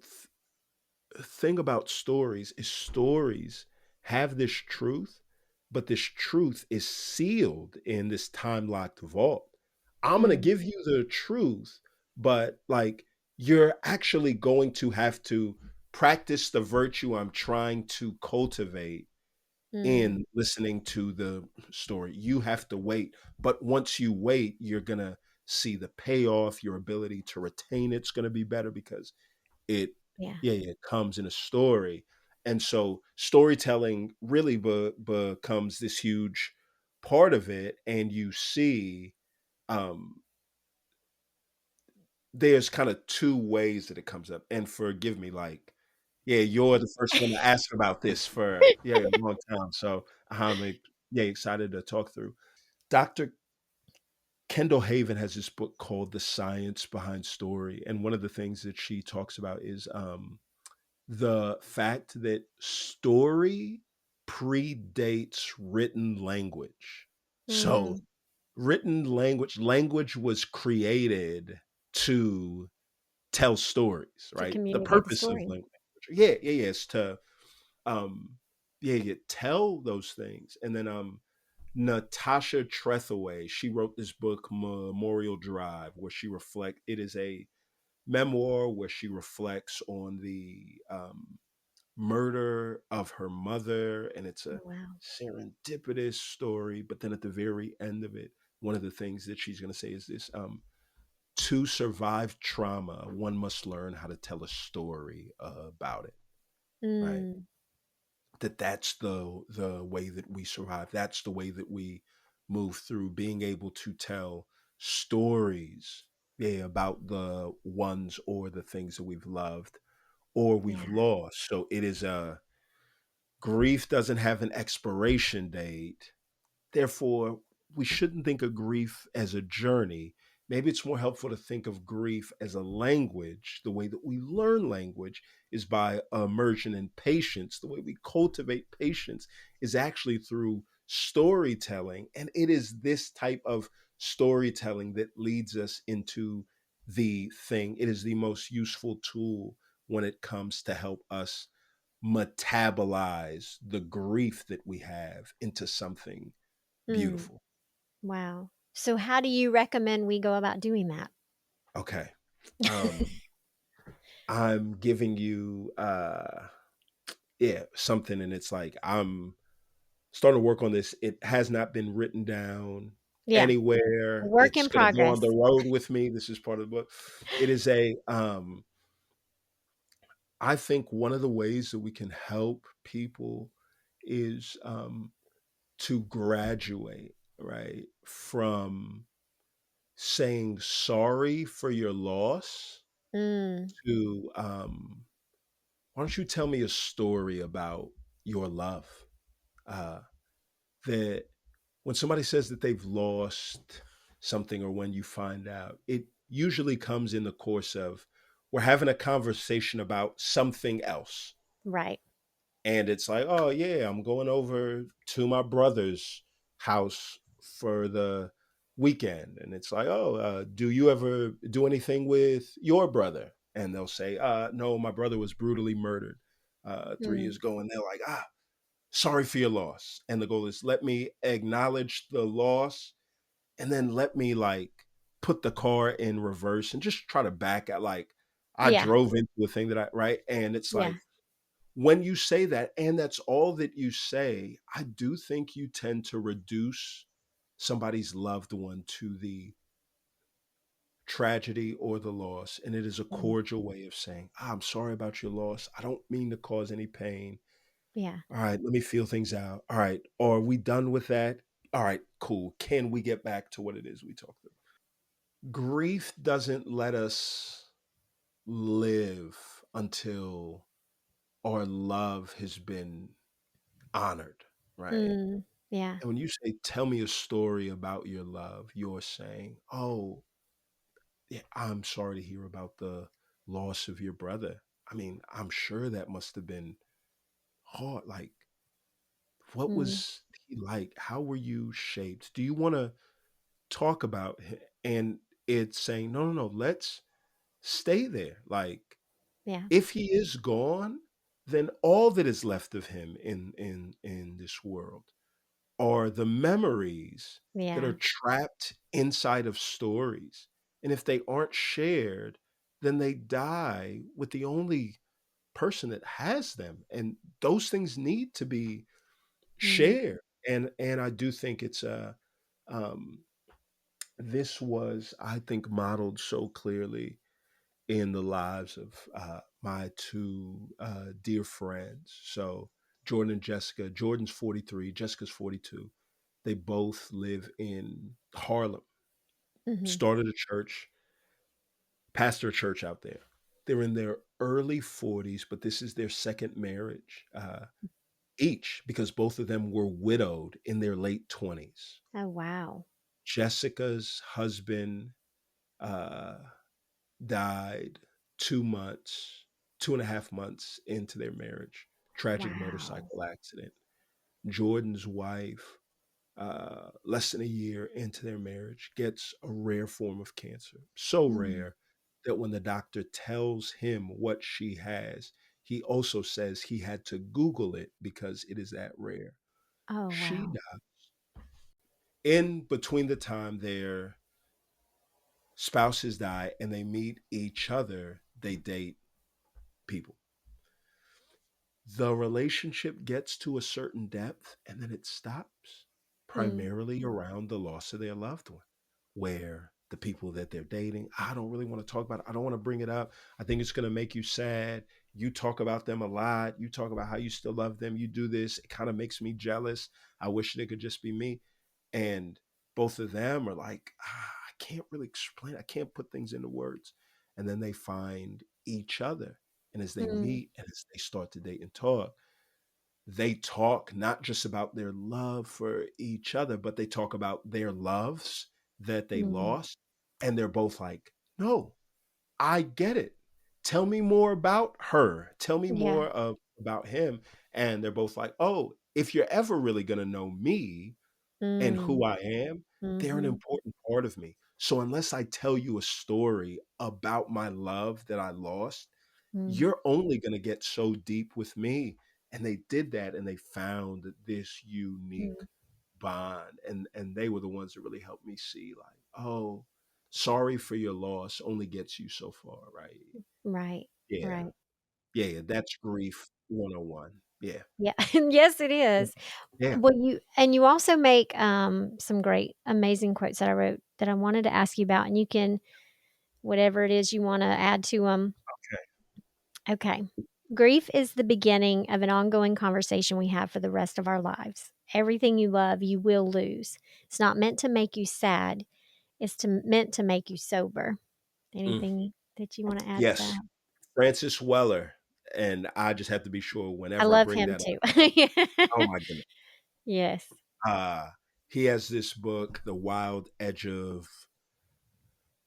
[SPEAKER 2] thing about stories is stories have this truth, but this truth is sealed in this time locked vault. I'm going to
[SPEAKER 1] Mm.
[SPEAKER 2] give you the truth, but like you're actually going to have to practice the virtue I'm trying to cultivate
[SPEAKER 1] Mm.
[SPEAKER 2] in listening to the story. You have to wait, but once you wait, you're going to see the payoff. Your ability to retain it's going to be better because it,
[SPEAKER 1] Yeah.
[SPEAKER 2] yeah, yeah, it comes in a story. And so storytelling really becomes this huge part of it. And you see, um there's kind of two ways that it comes up. And forgive me, like, yeah, you're the first one to ask about this for, yeah, a long time, so I'm yeah, excited to talk through. Dr. Kendall Haven has this book called The Science Behind Story, and one of the things that she talks about is the fact that story predates written language. So
[SPEAKER 1] Mm.
[SPEAKER 2] written language was created to tell stories,
[SPEAKER 1] To
[SPEAKER 2] right? The
[SPEAKER 1] communicate the
[SPEAKER 2] purpose of
[SPEAKER 1] story.
[SPEAKER 2] language. Yeah, is to um tell those things. And then Natasha Trethewey, she wrote this book Memorial Drive, where it is a memoir where she reflects on the murder of her mother, and it's
[SPEAKER 1] Oh,
[SPEAKER 2] a
[SPEAKER 1] wow.
[SPEAKER 2] serendipitous story. But then at the very end of it, one of the things that she's going to say is this: to survive trauma, one must learn how to tell a story about it. Right?
[SPEAKER 1] Mm.
[SPEAKER 2] That's the way that we survive. That's the way that we move through, being able to tell stories, yeah, about the ones or the things that we've loved or we've
[SPEAKER 1] Yeah.
[SPEAKER 2] lost. So it is a grief doesn't have an expiration date. Therefore, we shouldn't think of grief as a journey. Maybe it's more helpful to think of grief as a language. The way that we learn language is by immersion in patience. The way we cultivate patience is actually through storytelling. And it is this type of storytelling that leads us into the thing. It is the most useful tool when it comes to help us metabolize the grief that we have into something
[SPEAKER 1] Mm.
[SPEAKER 2] beautiful.
[SPEAKER 1] Wow. So, how do you recommend we go about doing that?
[SPEAKER 2] Okay. Um, I'm giving you something, and it's like I'm starting to work on this. It has not been written down
[SPEAKER 1] Yeah.
[SPEAKER 2] anywhere.
[SPEAKER 1] Work
[SPEAKER 2] It's
[SPEAKER 1] in
[SPEAKER 2] gonna go on the
[SPEAKER 1] progress.
[SPEAKER 2] road with me. This is part of the book. It is a I think one of the ways that we can help people is to graduate, right, from saying sorry for your loss
[SPEAKER 1] Mm.
[SPEAKER 2] to why don't you tell me a story about your love? Uh, that when somebody says that they've lost something, or when you find out, it usually comes in the course of we're having a conversation about something else.
[SPEAKER 1] Right.
[SPEAKER 2] And it's like, oh yeah, I'm going over to my brother's house for the weekend. And it's like, oh, do you ever do anything with your brother? And they'll say, no, my brother was brutally murdered 3 years
[SPEAKER 1] Mm.
[SPEAKER 2] ago. And they're like, sorry for your loss. And the goal is, let me acknowledge the loss, and then let me like put the car in reverse and just try to back at, like, I
[SPEAKER 1] Yeah.
[SPEAKER 2] drove into a thing right. And it's
[SPEAKER 1] Yeah.
[SPEAKER 2] like, when you say that, and that's all that you say, I do think you tend to reduce somebody's loved one to the tragedy or the loss. And it is a
[SPEAKER 1] Mm.
[SPEAKER 2] cordial way of saying, I'm sorry about your loss. I don't mean to cause any pain.
[SPEAKER 1] Yeah.
[SPEAKER 2] All right, let me feel things out. All right, are we done with that? All right, cool. Can we get back to what it is we talked about? Grief doesn't let us live until our love has been honored, right?
[SPEAKER 1] Mm. Yeah.
[SPEAKER 2] And when you say, tell me a story about your love, you're saying, oh, yeah, I'm sorry to hear about the loss of your brother. I mean, I'm sure that must have been hard. Like, what
[SPEAKER 1] Mm.
[SPEAKER 2] was he like? How were you shaped? Do you want to talk about him? And it's saying, no, no, no, let's stay there. Like,
[SPEAKER 1] Yeah.
[SPEAKER 2] if he is gone, then all that is left of him in this world are the memories that are
[SPEAKER 1] Yeah.
[SPEAKER 2] trapped inside of stories. And if they aren't shared, then they die with the only person that has them. And those things need to be
[SPEAKER 1] Mm.
[SPEAKER 2] shared. And I do think it's um this was, I think, modeled so clearly in the lives of my two dear friends. So Jordan and Jessica. Jordan's 43, Jessica's 42. They both live in Harlem,
[SPEAKER 1] Mhm.
[SPEAKER 2] started a church, pastor a church out there. They're in their early 40s, but this is their second marriage, each, because both of them were widowed in their late 20s.
[SPEAKER 1] Oh, wow.
[SPEAKER 2] Jessica's husband uh, died 2 months, 2.5 months into their marriage. Tragic
[SPEAKER 1] Wow.
[SPEAKER 2] motorcycle accident. Jordan's wife less than a year into their marriage, gets a rare form of cancer. So
[SPEAKER 1] Mm.
[SPEAKER 2] rare that when the doctor tells him what she has, he also says he had to Google it because it is that rare.
[SPEAKER 1] Oh,
[SPEAKER 2] She
[SPEAKER 1] wow.
[SPEAKER 2] died. In between the time their spouses die and they meet each other, they date people. The relationship gets to a certain depth and then it stops,
[SPEAKER 1] Mm.
[SPEAKER 2] primarily around the loss of their loved one, where the people that they're dating, I don't really want to talk about it. I don't want to bring it up. I think it's going to make you sad. You talk about them a lot. You talk about how you still love them. You do this. It kind of makes me jealous. I wish it could just be me. And both of them are like, I can't really explain. I can't put things into words. And then they find each other. And as they
[SPEAKER 1] Mm.
[SPEAKER 2] meet and as they start to date and talk, they talk not just about their love for each other, but they talk about their loves that they
[SPEAKER 1] Mm.
[SPEAKER 2] lost. And they're both like, no, I get it. Tell me more about her. Tell me
[SPEAKER 1] Yeah.
[SPEAKER 2] more about him. And they're both like, oh, if you're ever really going to know me, and who
[SPEAKER 1] Mm.
[SPEAKER 2] I am, they're an
[SPEAKER 1] Mhm.
[SPEAKER 2] important part of me. So unless I tell you a story about my love that I lost,
[SPEAKER 1] Mm.
[SPEAKER 2] you're only going to get so deep with me. And they did that and they found this unique
[SPEAKER 1] Mm.
[SPEAKER 2] bond. And they were the ones that really helped me see like, oh, sorry for your loss only gets you so far, right?
[SPEAKER 1] Right.
[SPEAKER 2] Yeah.
[SPEAKER 1] Right.
[SPEAKER 2] Yeah. That's grief 101. Yeah.
[SPEAKER 1] Yeah. Yes, it is.
[SPEAKER 2] Yeah.
[SPEAKER 1] Well, you also make, some great, amazing quotes that I wrote that I wanted to ask you about, and you can whatever it is you wanna add to them.
[SPEAKER 2] Okay.
[SPEAKER 1] Okay. Grief is the beginning of an ongoing conversation we have for the rest of our lives. Everything you love, you will lose. It's not meant to make you sad. It's meant to make you sober.
[SPEAKER 2] Mm.
[SPEAKER 1] Anything that you wanna add to
[SPEAKER 2] Yes.
[SPEAKER 1] that?
[SPEAKER 2] Francis Weller, and I just have to be sure
[SPEAKER 1] I
[SPEAKER 2] whenever I
[SPEAKER 1] love
[SPEAKER 2] bring
[SPEAKER 1] him
[SPEAKER 2] that
[SPEAKER 1] too.
[SPEAKER 2] up. Oh my goodness.
[SPEAKER 1] Yes.
[SPEAKER 2] Uh he has this book, The Wild Edge of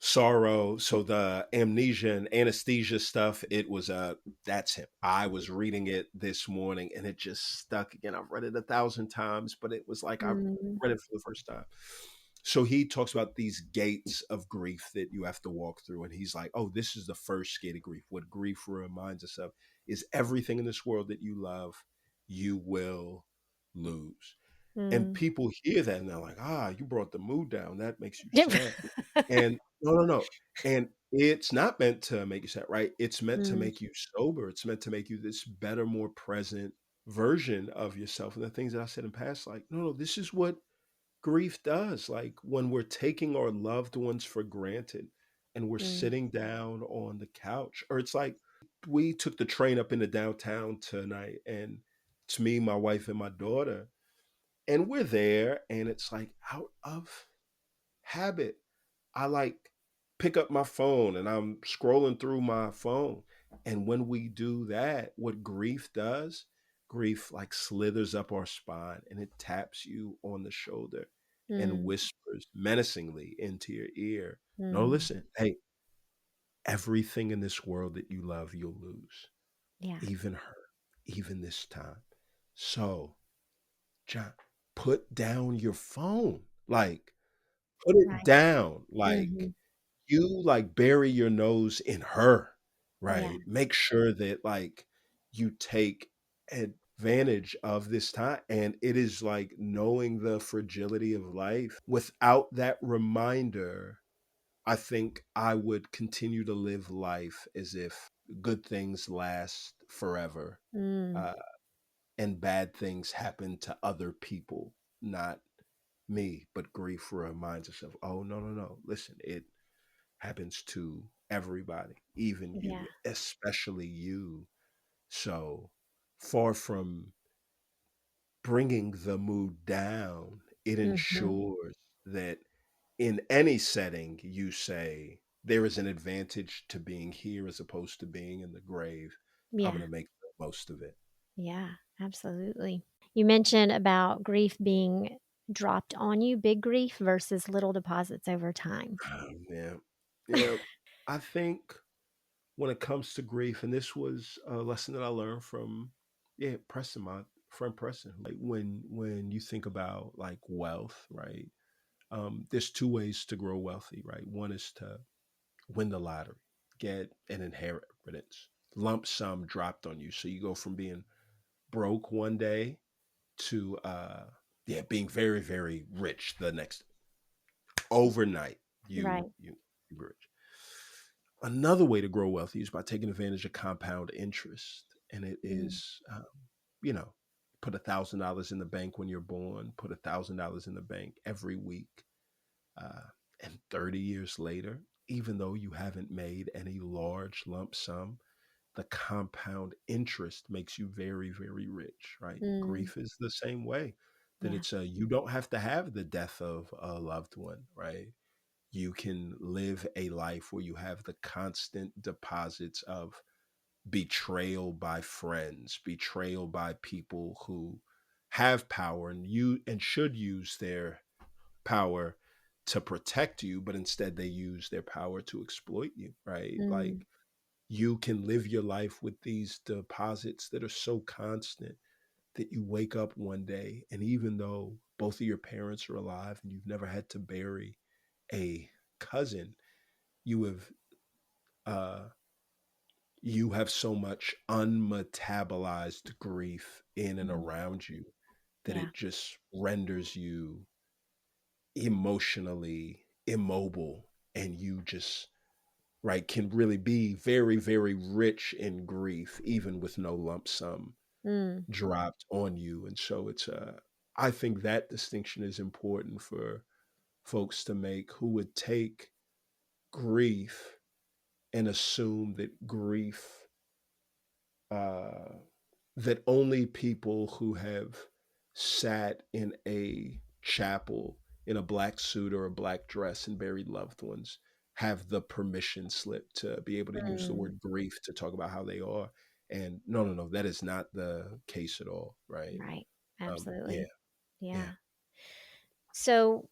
[SPEAKER 2] Sorrow. So the amnesia and anesthesia stuff, it was that's him. I was reading it this morning and it just stuck again. I've read it 1,000 times, but it was like I
[SPEAKER 1] Mm.
[SPEAKER 2] read it for the first time. So he talks about these gates of grief that you have to walk through. And he's like, oh, this is the first gate of grief. What grief reminds us of is everything in this world that you love, you will lose. And
[SPEAKER 1] Mm.
[SPEAKER 2] people hear that and they're like, you brought the mood down. That makes you
[SPEAKER 1] Yep.
[SPEAKER 2] sad. And no, no, no. And it's not meant to make you sad, right? It's meant to
[SPEAKER 1] Mm.
[SPEAKER 2] make you sober. It's meant to make you this better, more present version of yourself. And the things that I said in past, like, no, no, this is what grief does. Like when we're taking our loved ones for granted and we're
[SPEAKER 1] Mm.
[SPEAKER 2] sitting down on the couch, or it's like we took the train up into downtown tonight and it's me, my wife, and my daughter. And we're there, and it's like out of habit. I like pick up my phone and I'm scrolling through my phone. And when we do that, what grief does, grief like slithers up our spine and it taps you on the shoulder and
[SPEAKER 1] Mm.
[SPEAKER 2] whispers menacingly into your ear. No,
[SPEAKER 1] Mm.
[SPEAKER 2] listen, hey, everything in this world that you love, you'll lose.
[SPEAKER 1] Yeah.
[SPEAKER 2] Even her, even this time. So, John, put down your phone. Like, put it
[SPEAKER 1] Right.
[SPEAKER 2] down. Like,
[SPEAKER 1] Mhm.
[SPEAKER 2] you like bury your nose in her,
[SPEAKER 1] Yeah.
[SPEAKER 2] right? Make sure that like you take advantage of this time. And it is like knowing the fragility of life. Without that reminder, I think I would continue to live life as if good things last forever.
[SPEAKER 1] Mm.
[SPEAKER 2] Uh, and bad things happen to other people, not me. But grief reminds us of, oh, no, no, no. Listen, it happens to everybody, even
[SPEAKER 1] Yeah.
[SPEAKER 2] you, especially you. So far from bringing the mood down, it
[SPEAKER 1] Mhm.
[SPEAKER 2] ensures that in any setting, you say, there is an advantage to being here as opposed to being in the grave. I'm going
[SPEAKER 1] Yeah.
[SPEAKER 2] to make the most of it.
[SPEAKER 1] Yeah, absolutely. You mentioned about grief being dropped on you, big grief versus little deposits over time.
[SPEAKER 2] Yeah. Yeah. I think when it comes to grief, and this was a lesson that I learned from, yeah, Preston, my friend Preston, like when you think about like wealth, right? There's two ways to grow wealthy, right? One is to win the lottery, get an inheritance, lump sum dropped on you, so you go from being broke one day to yeah, being very very rich the next overnight. You
[SPEAKER 1] Right.
[SPEAKER 2] you rich. Another way to grow wealthy is by taking advantage of compound interest, and it
[SPEAKER 1] Mm.
[SPEAKER 2] is, you know, put $1,000 in the bank when you're born, put $1,000 in the bank every week, uh, and 30 years later, even though you haven't made any large lump sum, the compound interest makes you very very rich, right?
[SPEAKER 1] Mm.
[SPEAKER 2] Grief is the same way, that
[SPEAKER 1] Yeah.
[SPEAKER 2] it's a, you don't have to have the death of a loved one, right? You can live a life where you have the constant deposits of betrayal by friends, betrayal by people who have power and you and should use their power to protect you, but instead they use their power to exploit you, right? Like,
[SPEAKER 1] Mm.
[SPEAKER 2] you can live your life with these deposits that are so constant that you wake up one day, and even though both of your parents are alive and you've never had to bury a cousin, you have uh you have so much unmetabolized grief in and
[SPEAKER 1] Mm.
[SPEAKER 2] around you that
[SPEAKER 1] Yeah.
[SPEAKER 2] it just renders you emotionally immobile, and you just, right, can really be very very rich in grief even with no lump sum
[SPEAKER 1] Mm.
[SPEAKER 2] dropped on you. And so it's I think that distinction is important for folks to make, who would take grief and assume that grief, uh, that only people who have sat in a chapel in a black suit or a black dress and buried loved ones have the permission slip to be able to use the
[SPEAKER 1] Mm.
[SPEAKER 2] word grief to talk about how they are. And no, no, no, that is not the case at all, right?
[SPEAKER 1] Right.
[SPEAKER 2] Yeah,
[SPEAKER 1] Absolutely.
[SPEAKER 2] yeah,
[SPEAKER 1] Yeah. So,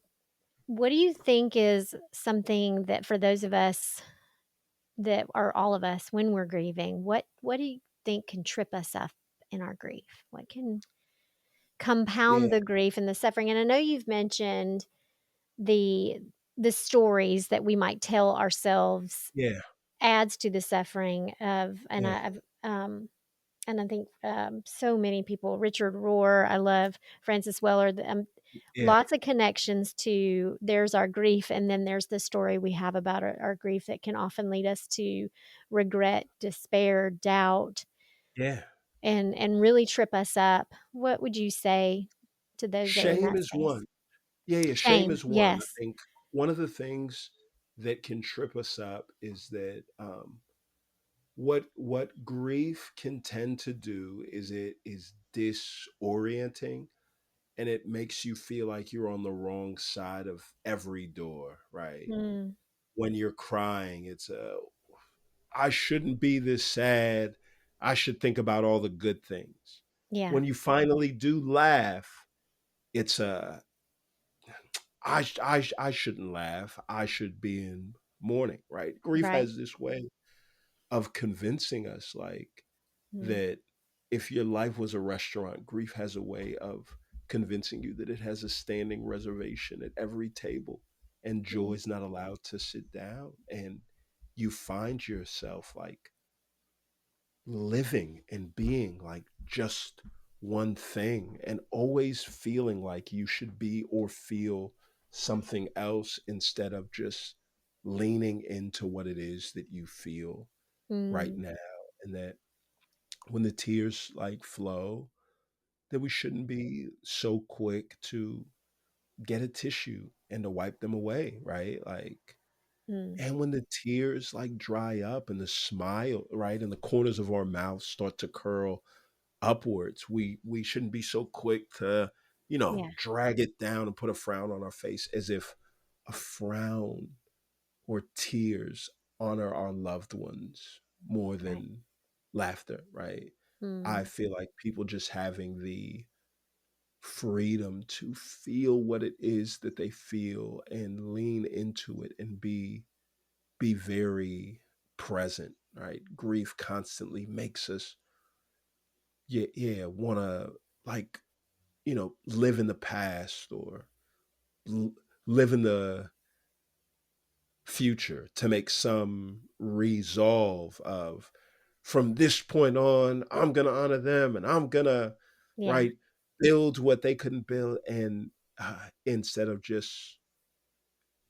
[SPEAKER 1] what do you think is something that for those of us that are all of us when we're grieving, what do you think can trip us up in our grief? What can compound
[SPEAKER 2] yeah,
[SPEAKER 1] the grief and the suffering? And I know you've mentioned the the stories that we might tell ourselves
[SPEAKER 2] yeah,
[SPEAKER 1] adds to the suffering of
[SPEAKER 2] yeah,
[SPEAKER 1] and I think, so many people, Richard Rohr, I love Francis Weller,
[SPEAKER 2] yeah,
[SPEAKER 1] lots of connections to there's our grief, and then there's the story we have about our grief that can often lead us to regret, despair, doubt,
[SPEAKER 2] yeah.
[SPEAKER 1] and really trip us up. What would you say to those that are in
[SPEAKER 2] Shame
[SPEAKER 1] that
[SPEAKER 2] is
[SPEAKER 1] space?
[SPEAKER 2] one. Yeah, yeah, shame
[SPEAKER 1] Shame,
[SPEAKER 2] is one. I
[SPEAKER 1] yes.
[SPEAKER 2] think one of the things that can trip us up is that, what grief can tend to do is it is disorienting, and it makes you feel like you're on the wrong side of every door, right?
[SPEAKER 1] Mm,
[SPEAKER 2] When you're crying, it's a, I shouldn't be this sad. I should think about all the good things.
[SPEAKER 1] yeah,
[SPEAKER 2] When you finally do laugh, it's a, I shouldn't laugh. I should be in mourning, right? Grief
[SPEAKER 1] right.
[SPEAKER 2] has this way of convincing us, like,
[SPEAKER 1] Mm,
[SPEAKER 2] that if your life was a restaurant, grief has a way of convincing you that it has a standing reservation at every table, and joy
[SPEAKER 1] mm,
[SPEAKER 2] is not allowed to sit down. And you find yourself like living and being like just one thing, and always feeling like you should be or feel something else instead of just leaning into what it is that you feel right
[SPEAKER 1] mm,
[SPEAKER 2] now. And that when the tears like flow, that we shouldn't be so quick to get a tissue and to wipe them away, right? Like,
[SPEAKER 1] mm,
[SPEAKER 2] and when the tears like dry up and the smile, right, and the corners of our mouths start to curl upwards, we shouldn't be so quick to,
[SPEAKER 1] yeah,
[SPEAKER 2] drag it down and put a frown on our face, as if a frown or tears honor our loved ones more
[SPEAKER 1] right.
[SPEAKER 2] than laughter, right? I
[SPEAKER 1] Mm,
[SPEAKER 2] feel like people just having the freedom to feel what it is that they feel and lean into it and be very present, right? Grief constantly makes us, yeah, yeah, want to. like, live in the past or l- live in the future to make some resolve of, from this point on, I'm going to honor them and I'm going to,
[SPEAKER 1] Yeah.
[SPEAKER 2] right, build what they couldn't build. And instead of just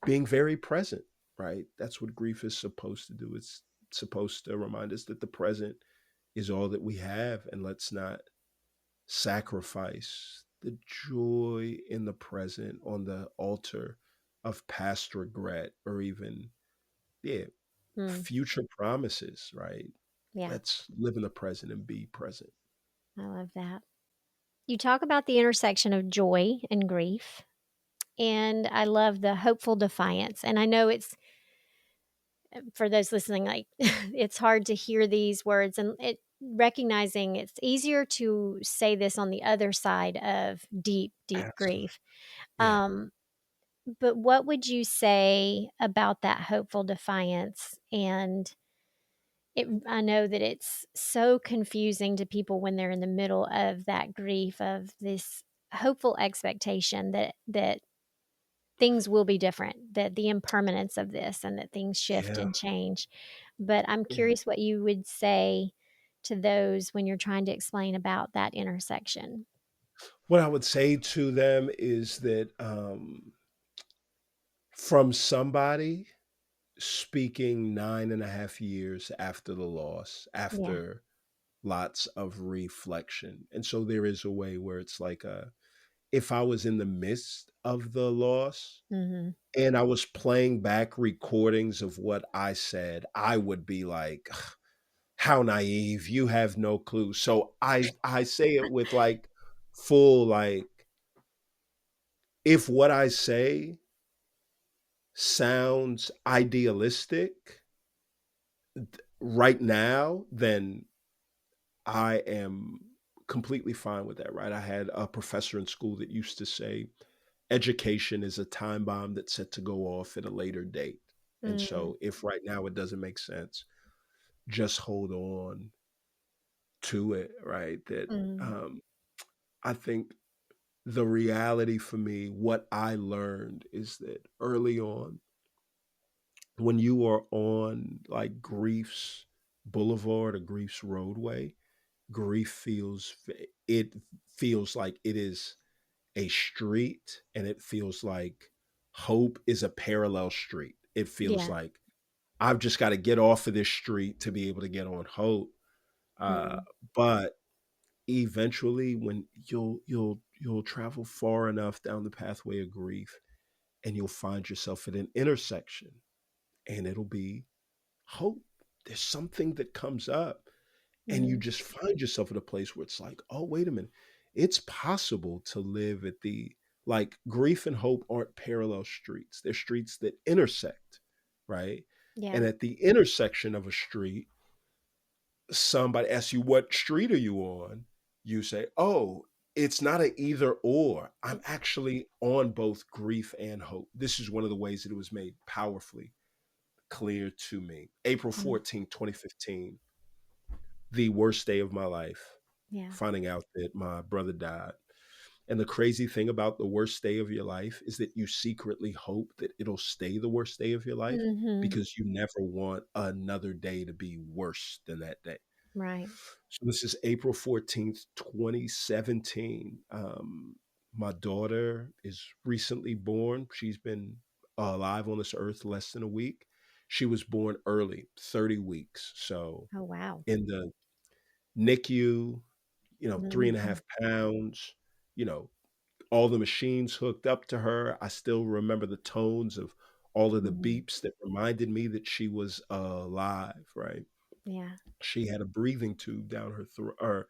[SPEAKER 2] being very present, right? That's what grief is supposed to do. It's supposed to remind us that the present is all that we have. And let's not sacrifice the joy in the present on the altar of past regret or even, yeah,
[SPEAKER 1] Mm,
[SPEAKER 2] future promises, right?
[SPEAKER 1] yeah.
[SPEAKER 2] Let's live in the present and be present.
[SPEAKER 1] I love that. You talk about the intersection of joy and grief. And I love the hopeful defiance. And I know it's for those listening, like it's hard to hear these words and it recognizing it's easier to say this on the other side of deep, deep
[SPEAKER 2] Absolutely.
[SPEAKER 1] grief.
[SPEAKER 2] Yeah.
[SPEAKER 1] Um, but what would you say about that hopeful defiance? And I know that it's so confusing to people when they're in the middle of that grief of this hopeful expectation that things will be different, that the impermanence of this and that things shift
[SPEAKER 2] Yeah.
[SPEAKER 1] and change. But I'm
[SPEAKER 2] Yeah.
[SPEAKER 1] curious what you would say to those when you're trying to explain about that intersection.
[SPEAKER 2] What I would say to them is that, from somebody speaking 9.5 years after the loss,
[SPEAKER 1] Yeah.
[SPEAKER 2] after lots of reflection. And so there is a way where it's like, if I was in the midst of the loss
[SPEAKER 1] Mhm.
[SPEAKER 2] and I was playing back recordings of what I said, I would be like, "Ugh, how naive, you have no clue." So I say it with like full, like, if what I say sounds idealistic right now, then I am completely fine with that, right? I had a professor in school that used to say, education is a time bomb that's set to go off at a later date. And
[SPEAKER 1] Mm,
[SPEAKER 2] so if right now it doesn't make sense, just hold on to it, right? That,
[SPEAKER 1] mm,
[SPEAKER 2] um, I think the reality for me, what I learned is that early on, when you are on like grief's boulevard or grief's roadway, grief it feels like it is a street, and it feels like hope is a parallel street. It feels
[SPEAKER 1] yeah.
[SPEAKER 2] like I've just got to get off of this street to be able to get on hope. Uh,
[SPEAKER 1] Mm,
[SPEAKER 2] but eventually, when you'll travel far enough down the pathway of grief, and you'll find yourself at an intersection, and it'll be hope. There's something that comes up, and you
[SPEAKER 1] mhm.
[SPEAKER 2] just find yourself at a place where it's like, oh, wait a minute. It's possible to live at the, like, grief and hope aren't parallel streets. They're streets that intersect, right? And
[SPEAKER 1] Yeah.
[SPEAKER 2] at the intersection of a street, somebody asks you, what street are you on? You say, oh, it's not an either or. I'm actually on both grief and hope. This is one of the ways that it was made powerfully clear to me.
[SPEAKER 1] Mm,
[SPEAKER 2] April 14th, 2015, the worst day of my life,
[SPEAKER 1] yeah.
[SPEAKER 2] finding out that my brother died. And the crazy thing about the worst day of your life is that you secretly hope that it'll stay the worst day of your life,
[SPEAKER 1] Mhm.
[SPEAKER 2] because you never want another day to be worse than that day.
[SPEAKER 1] Right.
[SPEAKER 2] So this is April 14th, 2017. My daughter is recently born. She's been alive on this earth less than a week. She was born early, 30 weeks. So
[SPEAKER 1] Oh, wow.
[SPEAKER 2] in the NICU, 3.5
[SPEAKER 1] Mhm.
[SPEAKER 2] pounds, you know, all the machines hooked up to her. I still remember the tones of all of the
[SPEAKER 1] Mhm.
[SPEAKER 2] beeps that reminded me that she was alive, right?
[SPEAKER 1] Yeah.
[SPEAKER 2] She had a breathing tube down her throat, or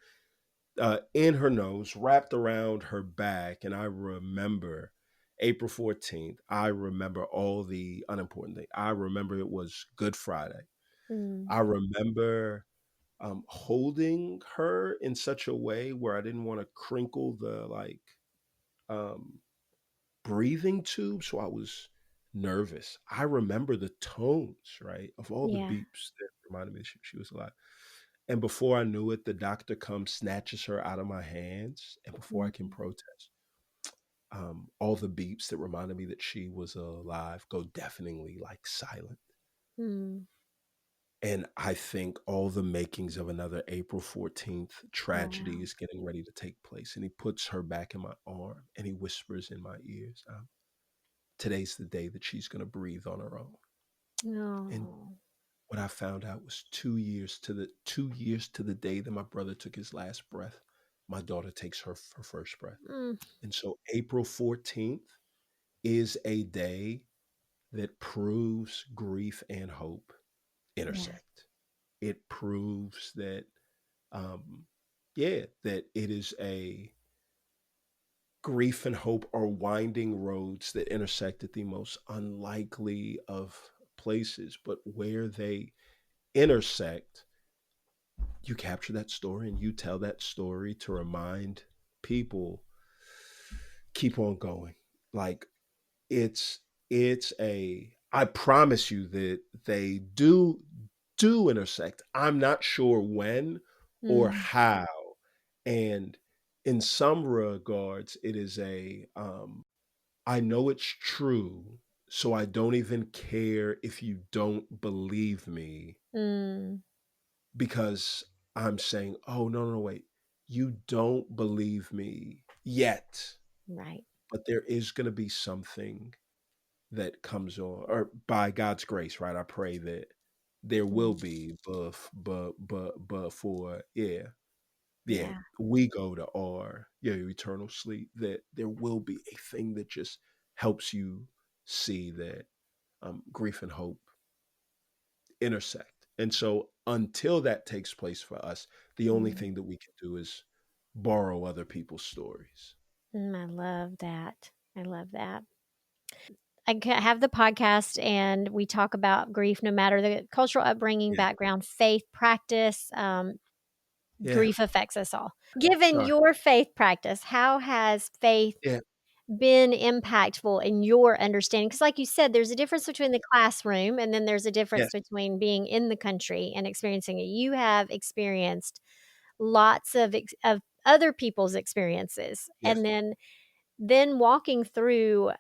[SPEAKER 2] in her nose, wrapped around her back. And I remember April 14th. I remember all the unimportant things. I remember it was Good Friday.
[SPEAKER 1] Mm,
[SPEAKER 2] I remember holding her in such a way where I didn't want to crinkle the, like, um, breathing tube. So I was nervous. I remember the tones, right, of all the
[SPEAKER 1] yeah.
[SPEAKER 2] beeps that reminded me that she was alive. And before I knew it, the doctor comes, snatches her out of my hands. And before I can
[SPEAKER 1] Mm,
[SPEAKER 2] protest, all the beeps that reminded me that she was alive go deafeningly like silent.
[SPEAKER 1] mm.
[SPEAKER 2] And I think all the makings of another April 14th tragedy
[SPEAKER 1] Wow.
[SPEAKER 2] is getting ready to take place. And he puts her back in my arm and he whispers in my ears, today's the day that she's going to breathe on her own. And
[SPEAKER 1] Oh.
[SPEAKER 2] what I found out was 2 years to the day that my brother took his last breath, my daughter takes her first breath.
[SPEAKER 1] Mm,
[SPEAKER 2] And so April 14th is a day that proves grief and hope
[SPEAKER 1] yeah.
[SPEAKER 2] intersect. It proves that, um, yeah, that it is a grief and hope are winding roads that intersect at the most unlikely of places, but where they intersect, you capture that story and you tell that story to remind people keep on going. Like it's it's a I promise you that they do intersect. I'm not sure when or
[SPEAKER 1] Mm,
[SPEAKER 2] how. And in some regards, it is a I know it's true, so I don't even care if you don't believe me
[SPEAKER 1] mm.
[SPEAKER 2] because I'm saying, oh, no, no, wait, you don't believe me yet,
[SPEAKER 1] Right.
[SPEAKER 2] but there is going to be something that comes on, or by God's grace, right? I pray that there will
[SPEAKER 1] Mm,
[SPEAKER 2] be, but for, yeah, yeah,
[SPEAKER 1] yeah.
[SPEAKER 2] we go to our, yeah, eternal sleep, that there will be a thing that just helps you see that grief and hope intersect. And so until that takes place for us, the only
[SPEAKER 1] Mm,
[SPEAKER 2] thing that we can do is borrow other people's stories.
[SPEAKER 1] I love that. I love that. Have the podcast and we talk about grief, no matter the cultural upbringing,
[SPEAKER 2] Yeah.
[SPEAKER 1] background, faith, practice.
[SPEAKER 2] Yeah.
[SPEAKER 1] Grief affects us all. Given
[SPEAKER 2] Sorry.
[SPEAKER 1] your faith practice, how has faith
[SPEAKER 2] Yeah.
[SPEAKER 1] been impactful in your understanding? Because, like you said, there's a difference between the classroom and then there's a difference
[SPEAKER 2] Yes.
[SPEAKER 1] between being in the country and experiencing it. You have experienced lots of other people's experiences,
[SPEAKER 2] Yes.
[SPEAKER 1] and then walking through.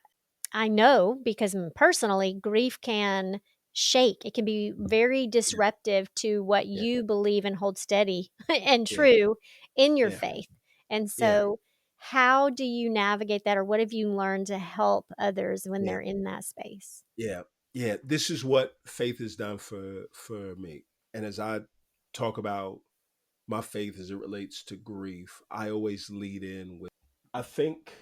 [SPEAKER 1] I know because personally, grief can shake. It can be very
[SPEAKER 2] Yeah.
[SPEAKER 1] disruptive to what
[SPEAKER 2] Yeah.
[SPEAKER 1] you believe and hold steady and
[SPEAKER 2] Yeah.
[SPEAKER 1] true in your
[SPEAKER 2] Yeah.
[SPEAKER 1] faith. And
[SPEAKER 2] Yeah.
[SPEAKER 1] so, how do you navigate that, or what have you learned to help others when
[SPEAKER 2] Yeah.
[SPEAKER 1] they're in that space?
[SPEAKER 2] Yeah. Yeah. This is what faith has done for me. And as I talk about my faith as it relates to grief, I always lead in with I think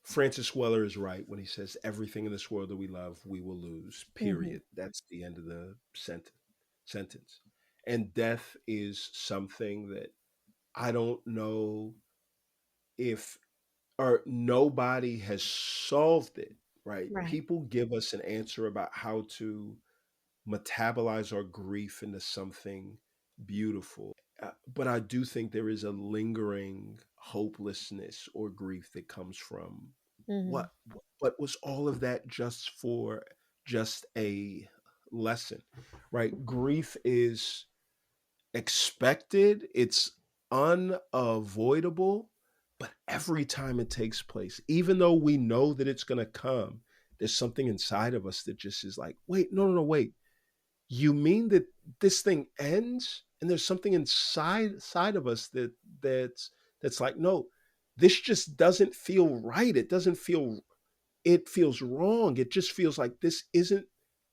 [SPEAKER 2] Francis Weller is right when he says everything in this world that we love we will lose.
[SPEAKER 1] Mhm.
[SPEAKER 2] Period. That's the end of the sentence. And death is something that I don't know if or nobody has solved it, right?
[SPEAKER 1] Right.
[SPEAKER 2] People give us an answer about how to metabolize our grief into something beautiful. But I do think there is a lingering hopelessness or grief that comes from
[SPEAKER 1] Mhm.
[SPEAKER 2] what, but was all of that just for just a lesson, right? Grief is expected, it's unavoidable, but every time it takes place, even though we know that it's going to come, there's something inside of us that just is like, wait, no, no, no, wait. You mean that this thing ends? And there's something inside of us that's like, no, this just doesn't feel right. It doesn't feel it feels wrong. It just feels like this isn't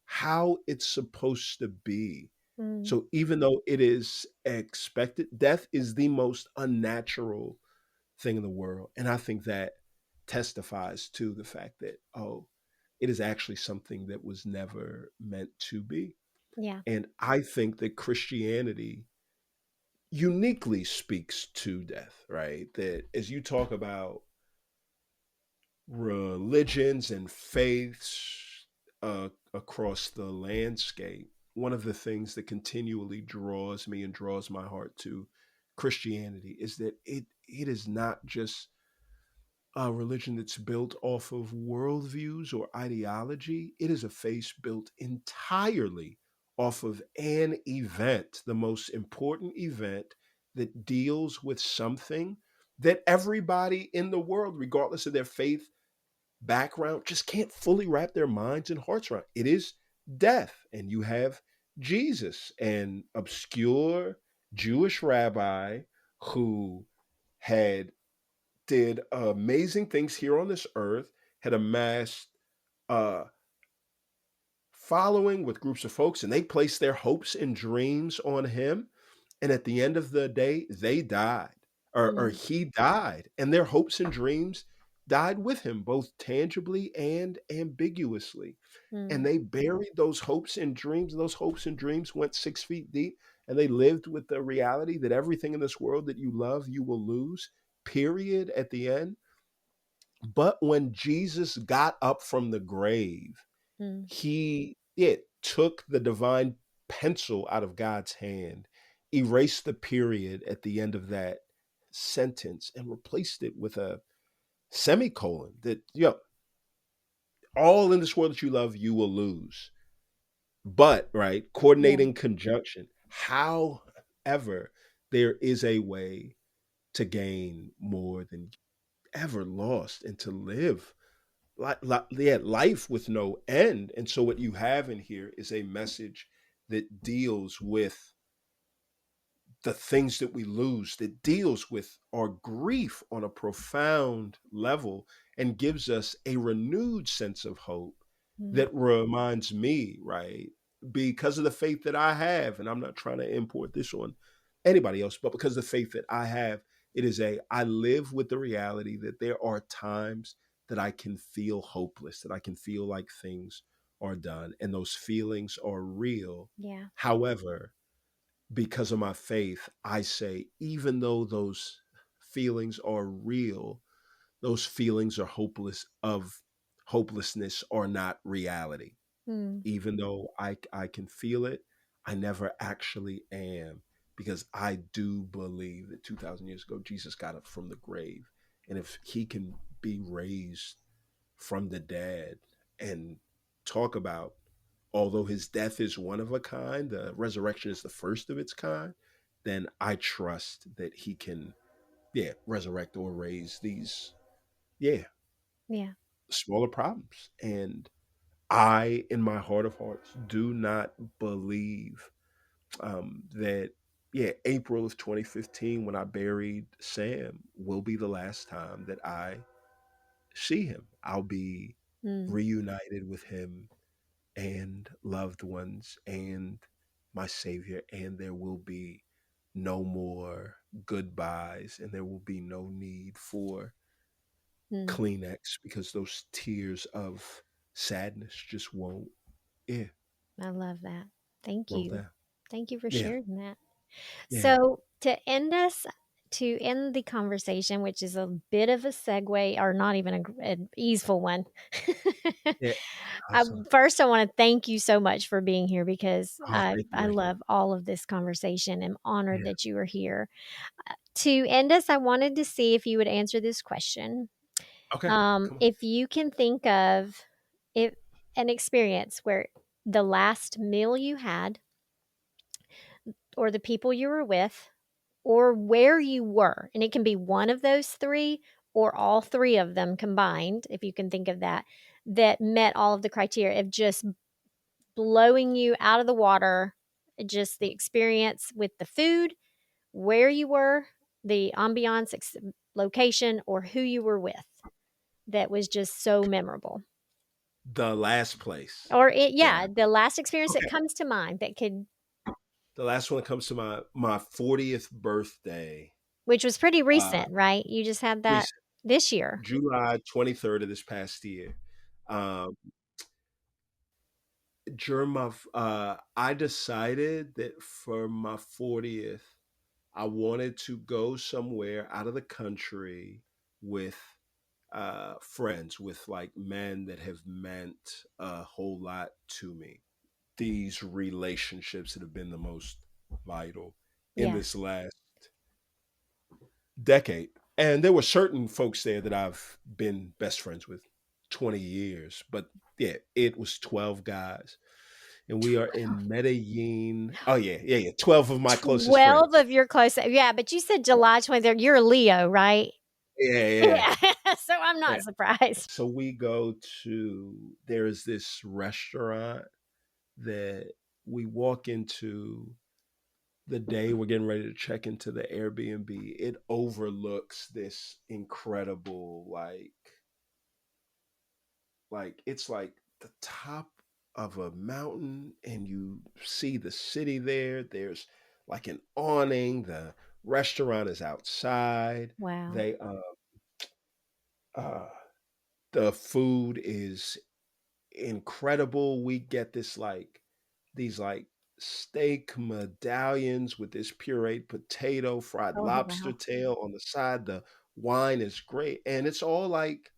[SPEAKER 2] how it's supposed to be.
[SPEAKER 1] Mm.
[SPEAKER 2] So even though it is expected, death is the most unnatural thing in the world. And I think that testifies to the fact that, oh, it is actually something that was never meant to be.
[SPEAKER 1] Yeah.
[SPEAKER 2] And I think that Christianity uniquely speaks to death, right? That as you talk about religions and faiths across the landscape, one of the things that continually draws me and draws my heart to Christianity is that it is not just a religion that's built off of worldviews or ideology. It is a faith built entirely off of an event, the most important event that deals with something that everybody in the world, regardless of their faith background, just can't fully wrap their minds and hearts around. It is death. And you have Jesus, an obscure Jewish rabbi who had did amazing things here on this earth, had amassed a following with groups of folks, and they placed their hopes and dreams on him. And at the end of the day, they died, or
[SPEAKER 1] Mm,
[SPEAKER 2] he died, and their hopes and dreams died with him, both tangibly and ambiguously. And
[SPEAKER 1] mm,
[SPEAKER 2] they buried those hopes and dreams. Those hopes and dreams went 6 feet deep, and they lived with the reality that everything in this world that you love, you will lose, period, at the end. But when Jesus got up from the grave,
[SPEAKER 1] mm,
[SPEAKER 2] he it took the divine pencil out of God's hand, erased the period at the end of that sentence, and replaced it with a semicolon that, all in this world that you love, you will lose. But, right,
[SPEAKER 1] yeah.
[SPEAKER 2] coordinating conjunction. However, there is a way to gain more than ever lost and to live life with no end. And so what you have in here is a message that deals with the things that we lose, that deals with our grief on a profound level and gives us a renewed sense of hope
[SPEAKER 1] Mm,
[SPEAKER 2] that reminds me, right? Because of the faith that I have, and I'm not trying to import this on anybody else, but because of the faith that I have, I live with the reality that there are times that I can feel hopeless, that I can feel like things are done, and those feelings are real.
[SPEAKER 1] yeah.
[SPEAKER 2] However, because of my faith, I say, even though those feelings are real, those feelings are hopelessness are not reality.
[SPEAKER 1] Mm,
[SPEAKER 2] Even though I can feel it, I never actually am, because I do believe that 2,000 years ago, Jesus got up from the grave. And if he can be raised from the dead and talk about, although his death is one of a kind, the resurrection is the first of its kind, then I trust that he can, resurrect or raise these, yeah,
[SPEAKER 1] yeah.
[SPEAKER 2] smaller problems. And I, in my heart of hearts, do not believe that, April of 2015, when I buried Sam, will be the last time that I see him. I'll be
[SPEAKER 1] Mm,
[SPEAKER 2] reunited with him and loved ones and my Savior, and there will be no more goodbyes, and there will be no need for
[SPEAKER 1] mm.
[SPEAKER 2] Kleenex, because those tears of sadness just won't, yeah,
[SPEAKER 1] I love that. Thank
[SPEAKER 2] roll
[SPEAKER 1] you.
[SPEAKER 2] down.
[SPEAKER 1] Thank you for
[SPEAKER 2] Yeah,
[SPEAKER 1] sharing that.
[SPEAKER 2] yeah,
[SPEAKER 1] So, to end the conversation, which is a bit of a segue, or not even an easeful one.
[SPEAKER 2] yeah. Awesome.
[SPEAKER 1] First, I want to thank you so much for being here because
[SPEAKER 2] Oh,
[SPEAKER 1] I,
[SPEAKER 2] thank you,
[SPEAKER 1] I
[SPEAKER 2] Rachel.
[SPEAKER 1] love all of this conversation. I'm honored
[SPEAKER 2] Yeah.
[SPEAKER 1] that you are here. To end us, I wanted to see if you would answer this question.
[SPEAKER 2] Okay. Come on.
[SPEAKER 1] If you can think of if an experience where the last meal you had, or the people you were with, or where you were, and it can be one of those three or all three of them combined, if you can think of that, that met all of the criteria of just blowing you out of the water, just the experience with the food, where you were, the ambiance, location, or who you were with, that was just so memorable.
[SPEAKER 2] The last place
[SPEAKER 1] Or
[SPEAKER 2] that I,
[SPEAKER 1] the last experience that
[SPEAKER 2] okay.
[SPEAKER 1] comes to mind that could,
[SPEAKER 2] The last one that comes to my 40th birthday.
[SPEAKER 1] which was pretty
[SPEAKER 2] Uh
[SPEAKER 1] recent, right? You just had that
[SPEAKER 2] Recent,
[SPEAKER 1] this year.
[SPEAKER 2] July 23rd of this past year. Um during I decided that for my 40th, I wanted to go somewhere out of the country with friends, with like men that have meant a whole lot to me. These relationships that have been the most vital in
[SPEAKER 1] Yeah.
[SPEAKER 2] this last decade. And there were certain folks there that I've been best friends with 20 years, but yeah, it was 12 guys. and we are in Medellin. Oh yeah, yeah, yeah. 12 of my closest
[SPEAKER 1] 12
[SPEAKER 2] friends.
[SPEAKER 1] of your close, yeah, but you said July 23rd. You're a Leo, right?
[SPEAKER 2] Yeah, yeah,
[SPEAKER 1] Yeah, so I'm
[SPEAKER 2] yeah.
[SPEAKER 1] not surprised.
[SPEAKER 2] So we go to there is this restaurant that we walk into the day we're getting ready to check into the Airbnb. It overlooks this incredible it's like the top of a mountain and you see the city there. There's like an awning. The restaurant is outside.
[SPEAKER 1] Wow.
[SPEAKER 2] They uh the food is incredible. We get these steak medallions with this pureed potato, fried
[SPEAKER 1] Oh,
[SPEAKER 2] lobster
[SPEAKER 1] wow.
[SPEAKER 2] tail on the side. The wine is great. And it's all like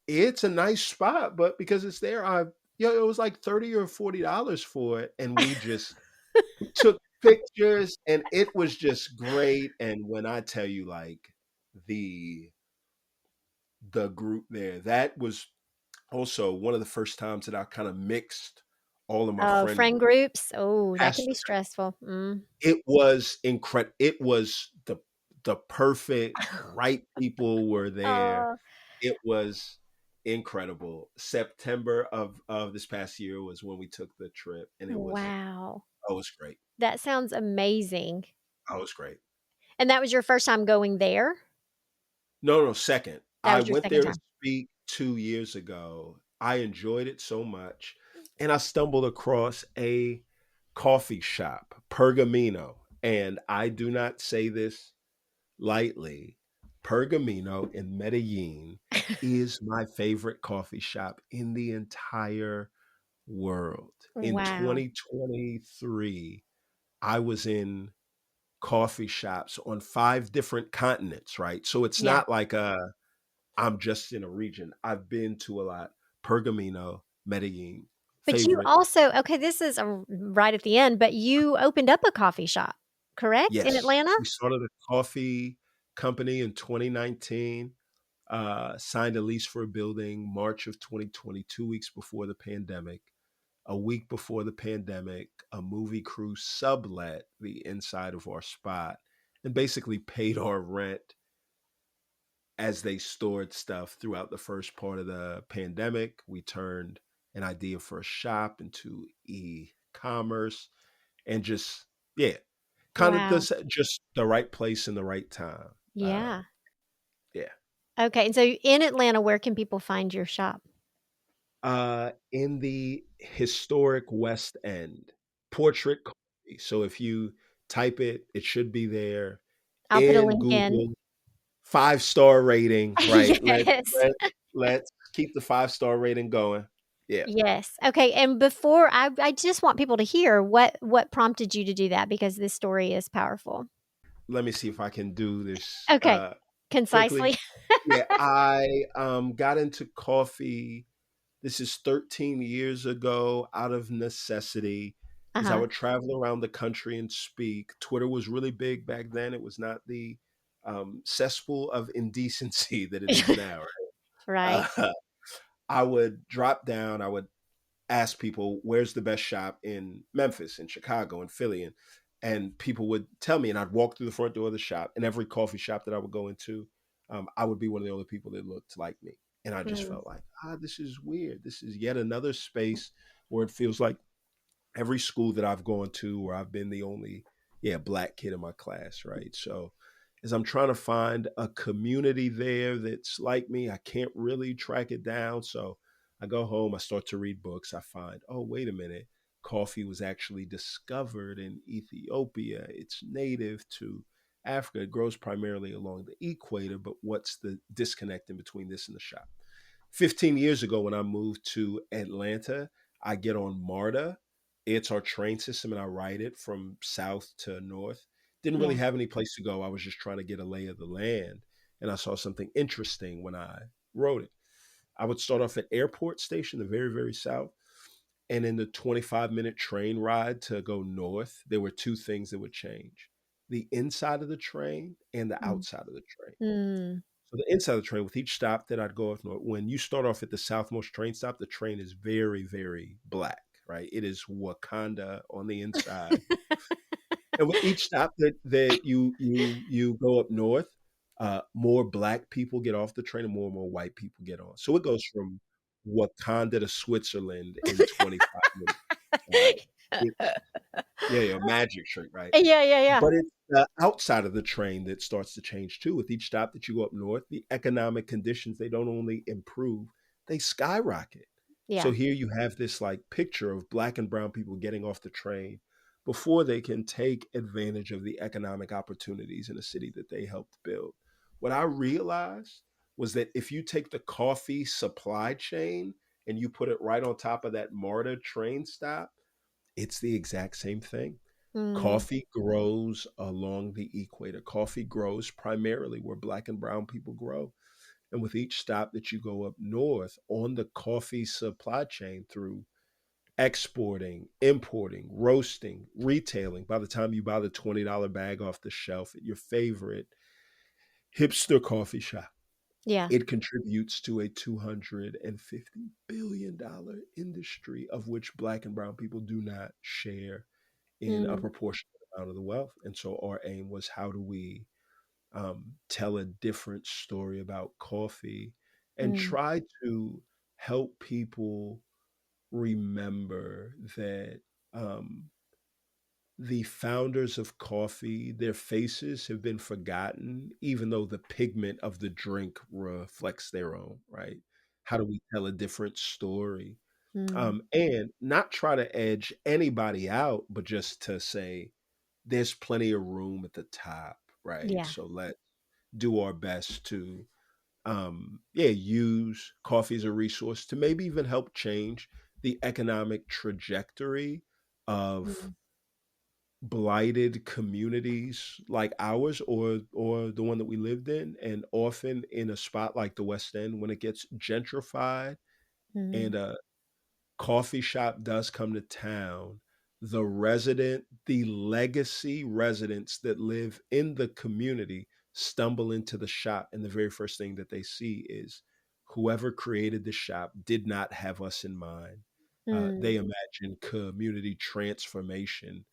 [SPEAKER 2] it's a nice spot, but because it's there, it was like 30 or $40 for it. And we just took pictures and it was just great. And when I tell you the the group there, that was also one of the first times that I kind of mixed all of my
[SPEAKER 1] Oh,
[SPEAKER 2] friend
[SPEAKER 1] friend
[SPEAKER 2] group.
[SPEAKER 1] groups? Oh, that can
[SPEAKER 2] Past
[SPEAKER 1] be stressful. Mm.
[SPEAKER 2] It was incredible. It was the perfect right people were there.
[SPEAKER 1] Oh,
[SPEAKER 2] It was incredible. September of this past year was when we took the trip, and
[SPEAKER 1] wow.
[SPEAKER 2] it was great.
[SPEAKER 1] That sounds amazing.
[SPEAKER 2] Oh, it was great.
[SPEAKER 1] And that was your first time going there?
[SPEAKER 2] No, no, second.
[SPEAKER 1] That
[SPEAKER 2] I
[SPEAKER 1] was your
[SPEAKER 2] went
[SPEAKER 1] second
[SPEAKER 2] there to
[SPEAKER 1] time?
[SPEAKER 2] speak 2 years ago. I enjoyed it so much, and I stumbled across a coffee shop, Pergamino, and I do not say this lightly. Pergamino in Medellin is my favorite coffee shop in the entire world. In
[SPEAKER 1] Wow.
[SPEAKER 2] 2023, I was in coffee shops on 5 different continents, right? So it's
[SPEAKER 1] Yeah.
[SPEAKER 2] not like I'm just in a region. I've been to a lot. Pergamino, Medellin,
[SPEAKER 1] But you
[SPEAKER 2] favorite.
[SPEAKER 1] also okay, this is, right at the end, but you opened up a coffee shop, correct, in
[SPEAKER 2] Yes,
[SPEAKER 1] Atlanta?
[SPEAKER 2] we started a coffee company in 2019. Signed a lease for a building March of 2020, 2 weeks before the pandemic. A week before the pandemic, a movie crew sublet the inside of our spot and basically paid our rent as they stored stuff throughout the first part of the pandemic. We turned an idea for a shop into e-commerce and just, yeah, kind of
[SPEAKER 1] Wow.
[SPEAKER 2] this just the right place in the right time.
[SPEAKER 1] Yeah.
[SPEAKER 2] Yeah.
[SPEAKER 1] Okay, and so in Atlanta, where can people find your shop?
[SPEAKER 2] In the historic West End, Portrait Coffee. So if you type it, it should be there
[SPEAKER 1] I'll put a
[SPEAKER 2] in
[SPEAKER 1] link in.
[SPEAKER 2] Google. 5-star rating, right?
[SPEAKER 1] Yes.
[SPEAKER 2] Let's keep the 5-star rating going. Yeah.
[SPEAKER 1] Yes. Okay, and before I just want people to hear what prompted you to do that because this story is powerful.
[SPEAKER 2] Let me see if I can do this
[SPEAKER 1] Okay.
[SPEAKER 2] quickly.
[SPEAKER 1] Concisely.
[SPEAKER 2] Yeah, I got into coffee. This is 13 years ago out of necessity as I
[SPEAKER 1] Uh-huh.
[SPEAKER 2] would travel around the country and speak. Twitter was really big back then. It was not the cesspool of indecency that it is now.
[SPEAKER 1] Right.
[SPEAKER 2] Uh, I would drop down, I would ask people, where's the best shop in Memphis, in Chicago, in Philly? And people would tell me, and I'd walk through the front door of the shop. And every coffee shop that I would go into, I would be one of the only people that looked like me. And I just
[SPEAKER 1] Mm.
[SPEAKER 2] felt like, this is weird. This is yet another space where it feels like every school that I've gone to where I've been the only black kid in my class, right? So as I'm trying to find a community there that's like me, I can't really track it down. So I go home, I start to read books. I find, oh, wait a minute, coffee was actually discovered in Ethiopia. It's native to Africa. It grows primarily along the equator, but what's the disconnect in between this and the shop? 15 years ago, when I moved to Atlanta, I get on MARTA. It's our train system, and I ride it from south to north. Didn't really
[SPEAKER 1] Yeah.
[SPEAKER 2] have any place to go. I was just trying to get a lay of the land. And I saw something interesting when I rode it. I would start off at Airport Station, the very, very south. And in the 25-minute train ride to go north, there were two things that would change: the inside of the train and the
[SPEAKER 1] Mm.
[SPEAKER 2] outside of the train.
[SPEAKER 1] Mm.
[SPEAKER 2] So the inside of the train, with each stop that I'd go off north, when you start off at the southmost train stop, the train is very, very black, right? It is Wakanda on the inside. And with each stop that you go up north, more black people get off the train and more white people get on. So it goes from Wakanda to Switzerland in 25 minutes. Right. It's yeah, magic trick, right?
[SPEAKER 1] Yeah, yeah, yeah.
[SPEAKER 2] But it's outside of the train that starts to change too. With each stop that you go up north, the economic conditions, they don't only improve, they skyrocket. So
[SPEAKER 1] Yeah.
[SPEAKER 2] here you have this like picture of black and brown people getting off the train before they can take advantage of the economic opportunities in a city that they helped build. What I realized was that if you take the coffee supply chain and you put it right on top of that MARTA train stop, it's the exact same thing.
[SPEAKER 1] Mm,
[SPEAKER 2] Coffee grows along the equator. Coffee grows primarily where black and brown people grow. And with each stop that you go up north on the coffee supply chain through exporting, importing, roasting, retailing, by the time you buy the $20 bag off the shelf at your favorite hipster coffee shop,
[SPEAKER 1] yeah.
[SPEAKER 2] it contributes to a $250 billion industry of which black and brown people do not share in a
[SPEAKER 1] Mm,
[SPEAKER 2] proportionate amount of the wealth. And so our aim was, how do we tell a different story about coffee and
[SPEAKER 1] mm,
[SPEAKER 2] try to help people remember that um, the founders of coffee, their faces have been forgotten, even though the pigment of the drink reflects their own, right? How do we tell a different story?
[SPEAKER 1] mm.
[SPEAKER 2] And not try to edge anybody out, but just to say there's plenty of room at the top, right?
[SPEAKER 1] Yeah.
[SPEAKER 2] So let's do our best to, yeah, use coffee as a resource to maybe even help change the economic trajectory of
[SPEAKER 1] Mm,
[SPEAKER 2] blighted communities like ours or the one that we lived in. And often in a spot like the West End, when it gets gentrified
[SPEAKER 1] mm,
[SPEAKER 2] and coffee shop does come to town, the legacy residents that live in the community stumble into the shop, and the very first thing that they see is whoever created the shop did not have us in mind. They
[SPEAKER 1] mm,
[SPEAKER 2] imagine community transformation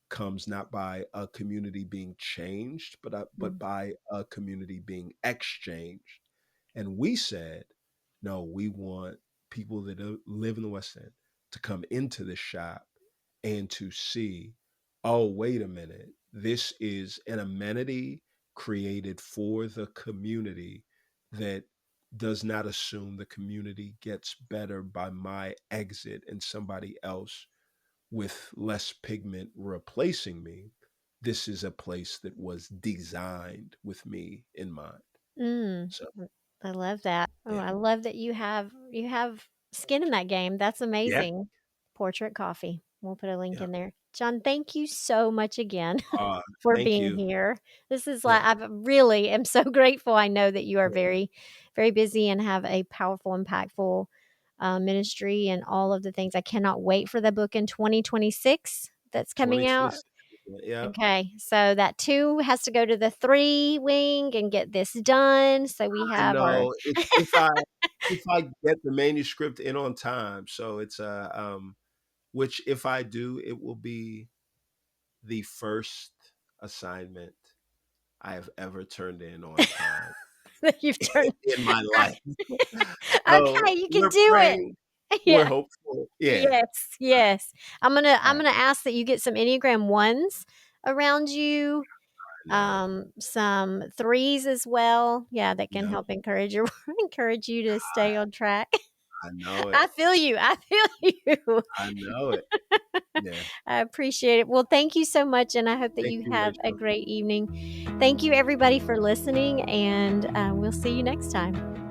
[SPEAKER 2] comes not by a community being changed, but
[SPEAKER 1] mm,
[SPEAKER 2] by a community being exchanged. And we said, no, we want people that live in the West End to come into the shop and to see, oh, wait a minute, this is an amenity created for the community that does not assume the community gets better by my exit and somebody else with less pigment replacing me. This is a place that was designed with me in mind.
[SPEAKER 1] mm.
[SPEAKER 2] So,
[SPEAKER 1] I love that. Oh,
[SPEAKER 2] yeah.
[SPEAKER 1] I love that you have skin in that game. That's
[SPEAKER 2] Yeah.
[SPEAKER 1] amazing. Portrait Coffee. We'll put a link
[SPEAKER 2] Yeah.
[SPEAKER 1] in there. John, thank you so much again
[SPEAKER 2] Uh,
[SPEAKER 1] for
[SPEAKER 2] Thank
[SPEAKER 1] being
[SPEAKER 2] you.
[SPEAKER 1] here. This is like
[SPEAKER 2] Yeah.
[SPEAKER 1] I really am so grateful. I know that you are
[SPEAKER 2] Yeah.
[SPEAKER 1] very, very busy and have a powerful, impactful ministry and all of the things. I cannot wait for the book in 2026 that's coming out.
[SPEAKER 2] 2026. Yeah.
[SPEAKER 1] Okay, so that 2 has to go to the 3 wing and get this done, so we
[SPEAKER 2] I
[SPEAKER 1] have our
[SPEAKER 2] know. If I get the manuscript in on time, so it's which if I do, it will be the first assignment I have ever turned in on time
[SPEAKER 1] you've turned
[SPEAKER 2] in my life.
[SPEAKER 1] okay,
[SPEAKER 2] So
[SPEAKER 1] you can
[SPEAKER 2] we're
[SPEAKER 1] do it.
[SPEAKER 2] praying, we're
[SPEAKER 1] Yeah.
[SPEAKER 2] hopeful. Yeah.
[SPEAKER 1] Yes, yes. I'm
[SPEAKER 2] I
[SPEAKER 1] gonna ask that you get some Enneagram 1s around you,
[SPEAKER 2] know.
[SPEAKER 1] some 3s as well, yeah, that can
[SPEAKER 2] Yep.
[SPEAKER 1] help encourage your encourage you to stay on track.
[SPEAKER 2] I know it.
[SPEAKER 1] I feel you, I feel you.
[SPEAKER 2] I know it. Yeah.
[SPEAKER 1] I appreciate it. Well, thank you so much, and I hope that
[SPEAKER 2] Thank
[SPEAKER 1] you
[SPEAKER 2] you,
[SPEAKER 1] have a
[SPEAKER 2] Rachel.
[SPEAKER 1] great evening. Thank you, everybody, for listening, and we'll see you next time.